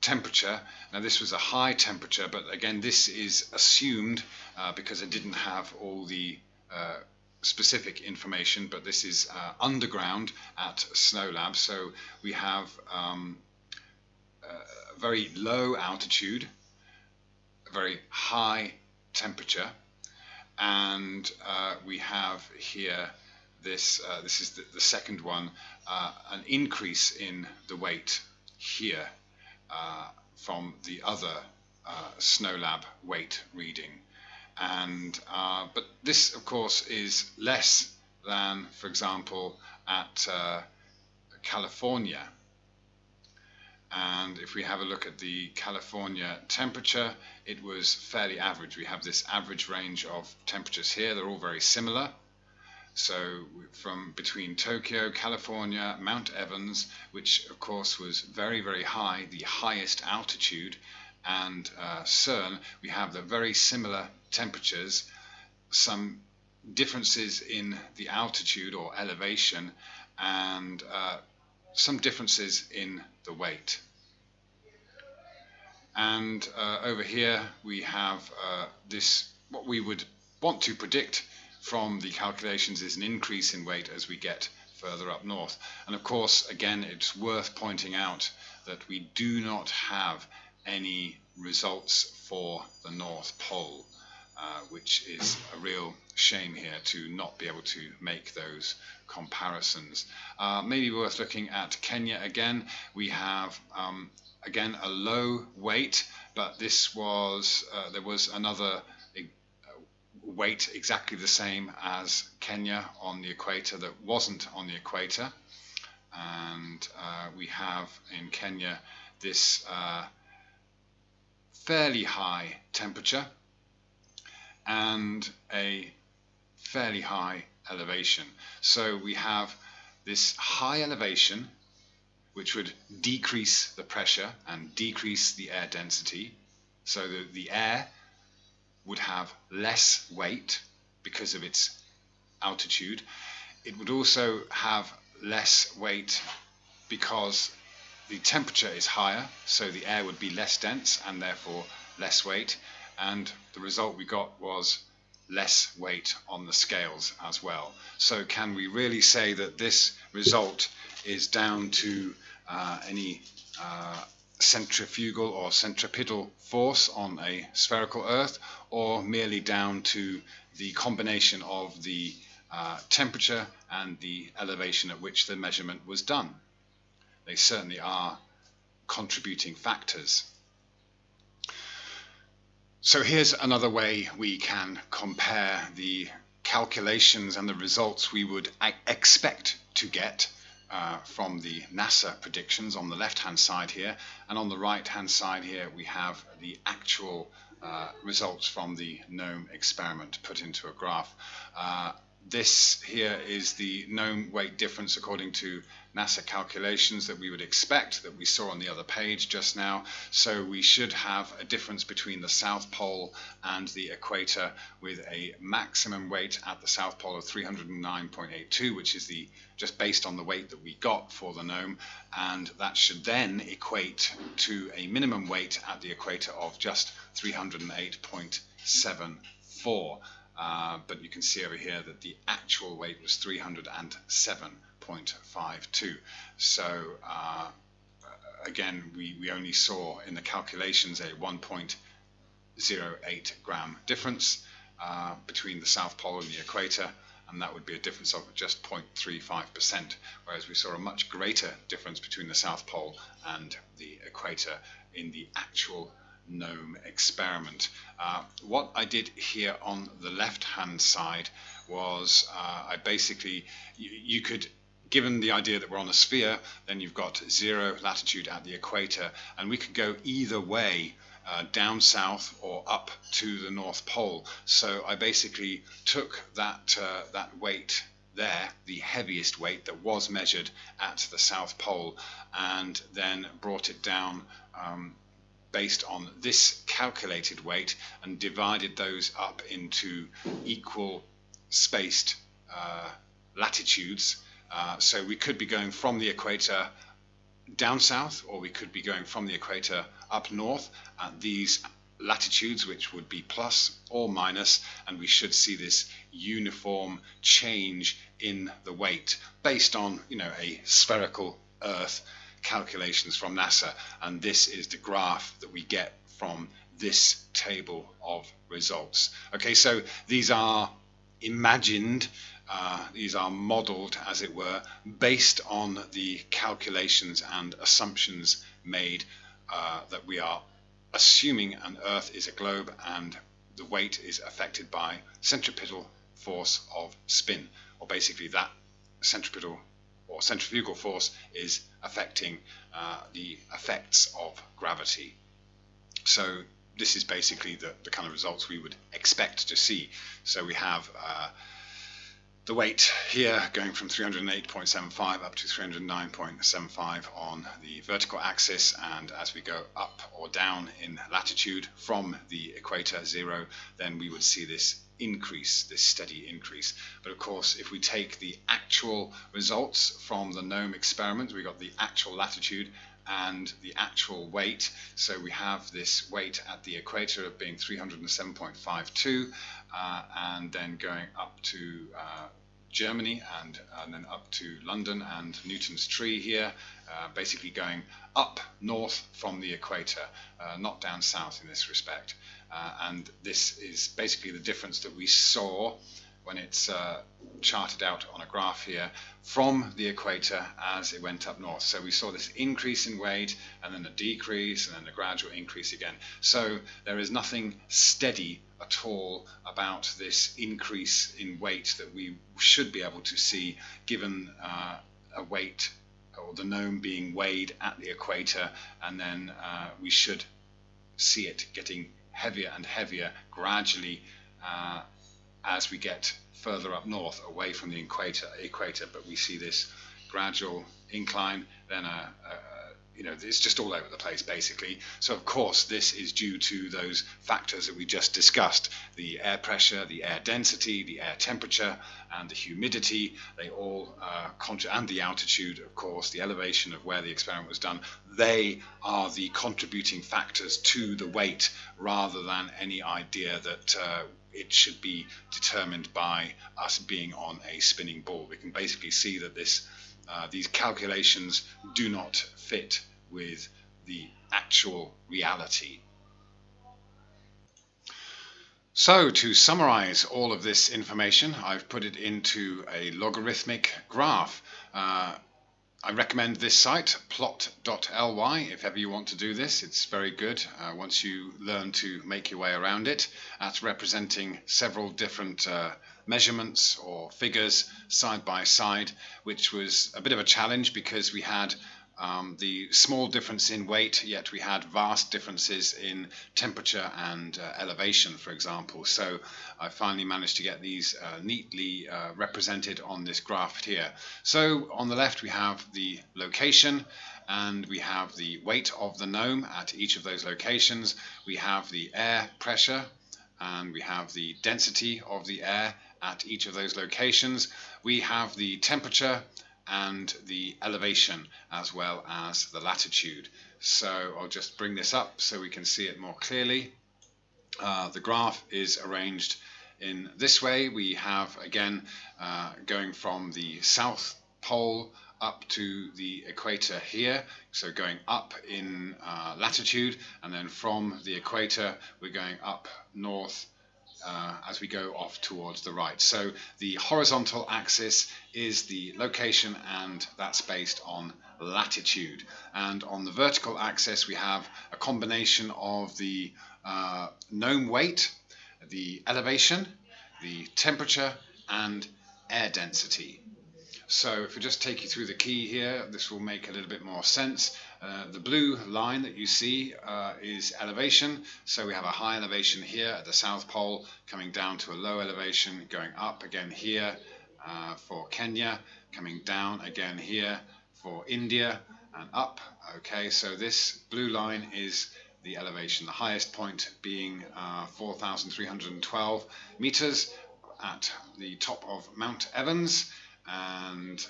temperature, now this was a high temperature, but again this is assumed because I didn't have all the specific information, but this is underground at Snow Lab. So we have a very low altitude, a very high temperature, and we have here this is the second one, an increase in the weight here from the other Snow Lab weight reading. And but this of course is less than, for example, at California. And if we have a look at the California temperature, it was fairly average. We have this average range of temperatures here. They're all very similar. So from between Tokyo, California, Mount Evans, which of course was very, very high, the highest altitude, and CERN, we have the very similar temperatures, some differences in the altitude or elevation, and some differences in the weight. And over here we have this, what we would want to predict from the calculations is an increase in weight as we get further up north. And of course, again, it's worth pointing out that we do not have any results for the North Pole, which is a real shame here to not be able to make those comparisons. Maybe worth looking at Kenya again. We have again a low weight, but this was there was another weight exactly the same as Kenya on the equator that wasn't on the equator, and we have in Kenya this fairly high temperature and a fairly high elevation. So we have this high elevation which would decrease the pressure and decrease the air density, so that the air would have less weight because of its altitude. It would also have less weight because the temperature is higher, so the air would be less dense and therefore less weight, and the result we got was less weight on the scales as well. So can we really say that this result is down to any centrifugal or centripetal force on a spherical Earth, or merely down to the combination of the temperature and the elevation at which the measurement was done? They certainly are contributing factors. So here's another way we can compare the calculations and the results we would expect to get from the NASA predictions on the left hand side here, and on the right hand side here we have the actual results from the Gnome experiment put into a graph. This here is the known weight difference according to NASA calculations that we would expect, that we saw on the other page just now. So we should have a difference between the South Pole and the equator with a maximum weight at the South Pole of 309.82, which is just based on the weight that we got for the gnome, and that should then equate to a minimum weight at the equator of just 308.74. But you can see over here that the actual weight was 307.52. So again, we only saw in the calculations a 1.08 gram difference between the South Pole and the equator, and that would be a difference of just 0.35%, whereas we saw a much greater difference between the South Pole and the equator in the actual Gnome experiment. What I did here on the left hand side was I basically, you could, given the idea that we're on a sphere, then you've got 0 latitude at the equator, and we could go either way, down south or up to the North Pole. So I basically took that weight there, the heaviest weight that was measured at the South Pole, and then brought it down based on this calculated weight and divided those up into equal spaced latitudes. So we could be going from the equator down south, or we could be going from the equator up north at these latitudes, which would be plus or minus, and we should see this uniform change in the weight based on, a spherical Earth calculations from NASA. And this is the graph that we get from this table of results. Okay, so these are imagined, these are modeled, as it were, based on the calculations and assumptions made that we are assuming an Earth is a globe and the weight is affected by centripetal force of spin, or basically that centripetal or centrifugal force is affecting the effects of gravity. So this is basically the kind of results we would expect to see. So we have the weight here going from 308.75 up to 309.75 on the vertical axis, and as we go up or down in latitude from the equator 0, then we would see this increase, this steady increase. But of course, if we take the actual results from the Gnome experiment, we got the actual latitude and the actual weight. So we have this weight at the equator of being 307.52, and then going up to Germany and then up to London and Newton's tree here, basically going up north from the equator, not down south in this respect. And this is basically the difference that we saw when it's charted out on a graph here from the equator as it went up north. So we saw this increase in weight and then a decrease and then a gradual increase again. So there is nothing steady at all about this increase in weight that we should be able to see given a weight, or the gnome being weighed at the equator, and then we should see it getting heavier and heavier gradually as we get further up north away from the equator. But we see this gradual incline, then it's just all over the place basically. So of course this is due to those factors that we just discussed: the air pressure, the air density, the air temperature, and the humidity. They all and the altitude, of course, the elevation of where the experiment was done. They are the contributing factors to the weight, rather than any idea that it should be determined by us being on a spinning ball. We can basically see that these calculations do not fit with the actual reality. So to summarize all of this information, I've put it into a logarithmic graph. I recommend this site, plot.ly, if ever you want to do this. It's very good once you learn to make your way around it. That's representing several different measurements or figures side by side, which was a bit of a challenge because we had the small difference in weight, yet we had vast differences in temperature and elevation, for example. So I finally managed to get these neatly represented on this graph here. So on the left we have the location, and we have the weight of the gnome at each of those locations. We have the air pressure, and we have the density of the air at each of those locations. We have the temperature and the elevation, as well as the latitude. So I'll just bring this up so we can see it more clearly. The graph is arranged in this way. We have, again, going from the South Pole up to the equator here, so going up in latitude, and then from the equator we're going up north as we go off towards the right. So the horizontal axis is the location, and that's based on latitude. And on the vertical axis we have a combination of the gnome weight, the elevation, the temperature, and air density. So if we just take you through the key here, this will make a little bit more sense. The blue line that you see is elevation. So we have a high elevation here at the South Pole, coming down to a low elevation, going up again here for Kenya, coming down again here for India, and up. Okay, so this blue line is the elevation, the highest point being 4,312 meters at the top of Mount Evans. And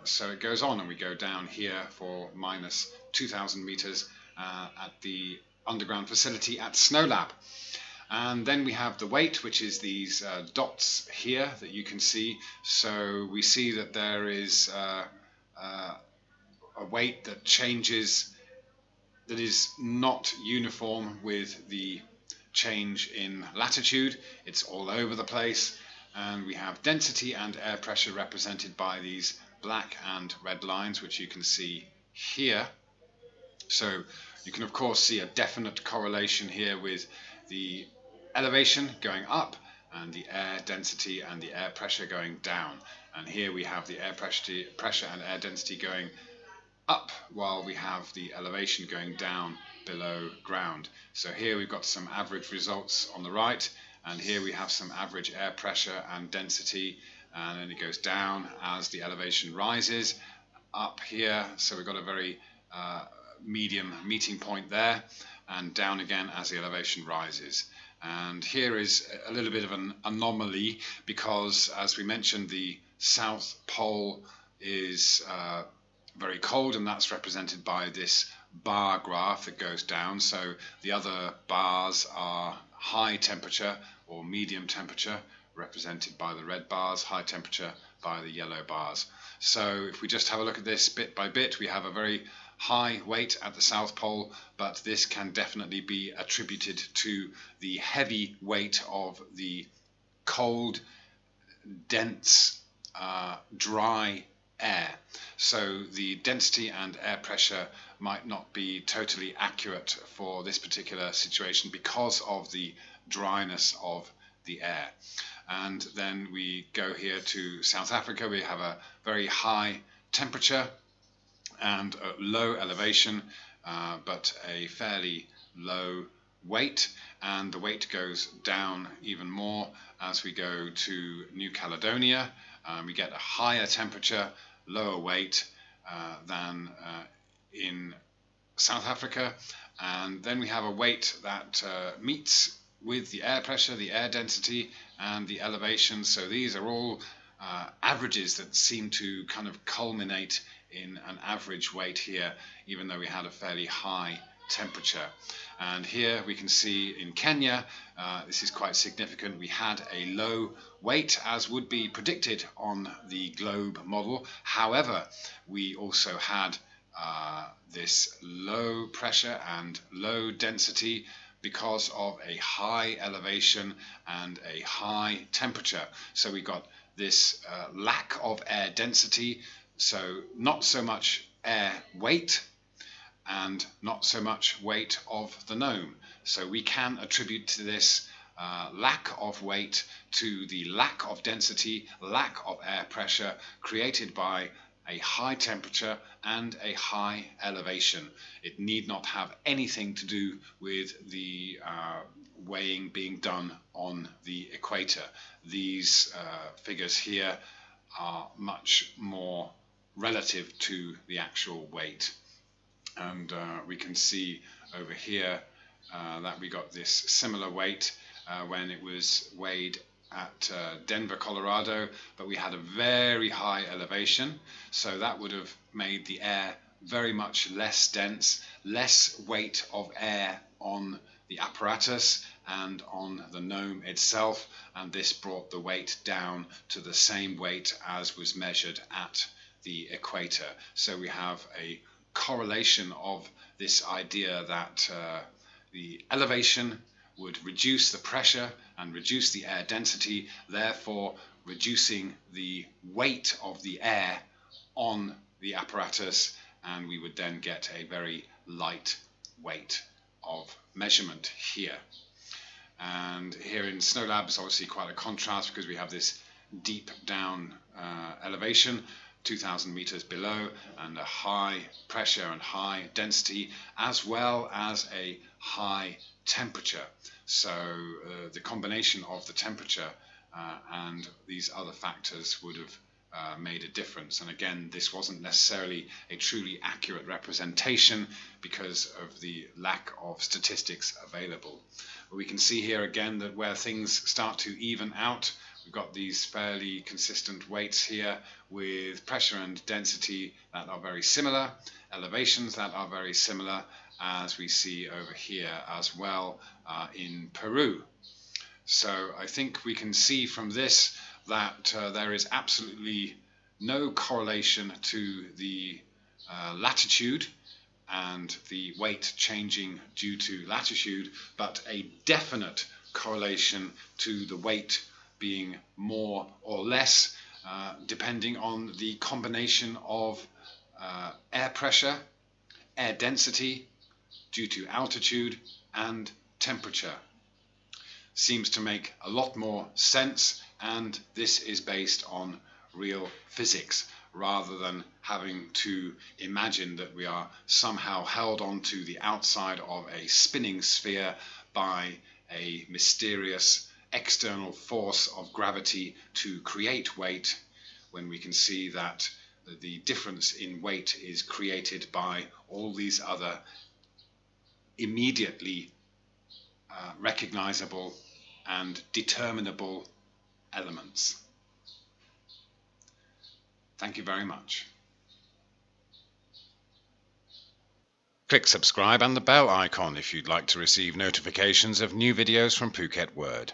so it goes on, and we go down here for minus 2,000 meters at the underground facility at Snowlab. And then we have the weight, which is these dots here that you can see. So we see that there is a weight that changes, that is not uniform with the change in latitude. It's all over the place. And we have density and air pressure represented by these black and red lines, which you can see here. So you can of course see a definite correlation here with the elevation going up and the air density and the air pressure going down. And here we have the air pressure and air density going up, while we have the elevation going down below ground. So here we've got some average results on the right, and here we have some average air pressure and density, and then it goes down as the elevation rises up here. So we've got a very medium meeting point there, and down again as the elevation rises. And here is a little bit of an anomaly, because as we mentioned, the South Pole is very cold, and that's represented by this bar graph that goes down. So the other bars are high temperature or medium temperature, represented by the red bars, high temperature by the yellow bars. So if we just have a look at this bit by bit, we have a very high weight at the South Pole, but this can definitely be attributed to the heavy weight of the cold, dense, dry air. So the density and air pressure might not be totally accurate for this particular situation because of the dryness of the air. And then we go here to South Africa. We have a very high temperature and a low elevation, but a fairly low weight, and the weight goes down even more as we go to New Caledonia. We get a higher temperature, lower weight than in South Africa, and then we have a weight that meets with the air pressure, the air density, and the elevation. So these are all averages that seem to kind of culminate in an average weight here, even though we had a fairly high temperature. And here we can see in Kenya, this is quite significant, we had a low weight, as would be predicted on the globe model. However, we also had this low pressure and low density because of a high elevation and a high temperature. So we got this lack of air density, so not so much air weight and not so much weight of the gnome. So we can attribute to this lack of weight to the lack of density, lack of air pressure created by a high temperature and a high elevation. It need not have anything to do with the weighing being done on the equator. These figures here are much more relative to the actual weight. And we can see over here that we got this similar weight when it was weighed at Denver, Colorado, but we had a very high elevation, so that would have made the air very much less dense, less weight of air on the apparatus and on the gnome itself, and this brought the weight down to the same weight as was measured at the equator. So we have a correlation of this idea that the elevation would reduce the pressure and reduce the air density, therefore reducing the weight of the air on the apparatus, and we would then get a very light weight of measurement here. And here in SNOLAB is obviously quite a contrast because we have this deep down elevation, 2,000 meters below, and a high pressure and high density, as well as a high temperature. So the combination of the temperature and these other factors would have made a difference. And again, this wasn't necessarily a truly accurate representation because of the lack of statistics available. But we can see here again that where things start to even out, we've got these fairly consistent weights here with pressure and density that are very similar, elevations that are very similar, as we see over here as well in Peru. So I think we can see from this that there is absolutely no correlation to the latitude and the weight changing due to latitude, but a definite correlation to the weight being more or less depending on the combination of air pressure, air density due to altitude, and temperature. Seems to make a lot more sense, and this is based on real physics rather than having to imagine that we are somehow held onto the outside of a spinning sphere by a mysterious external force of gravity to create weight, when we can see that the difference in weight is created by all these other immediately recognizable and determinable elements. Thank you very much. Click subscribe and the bell icon if you'd like to receive notifications of new videos from Phuket Word.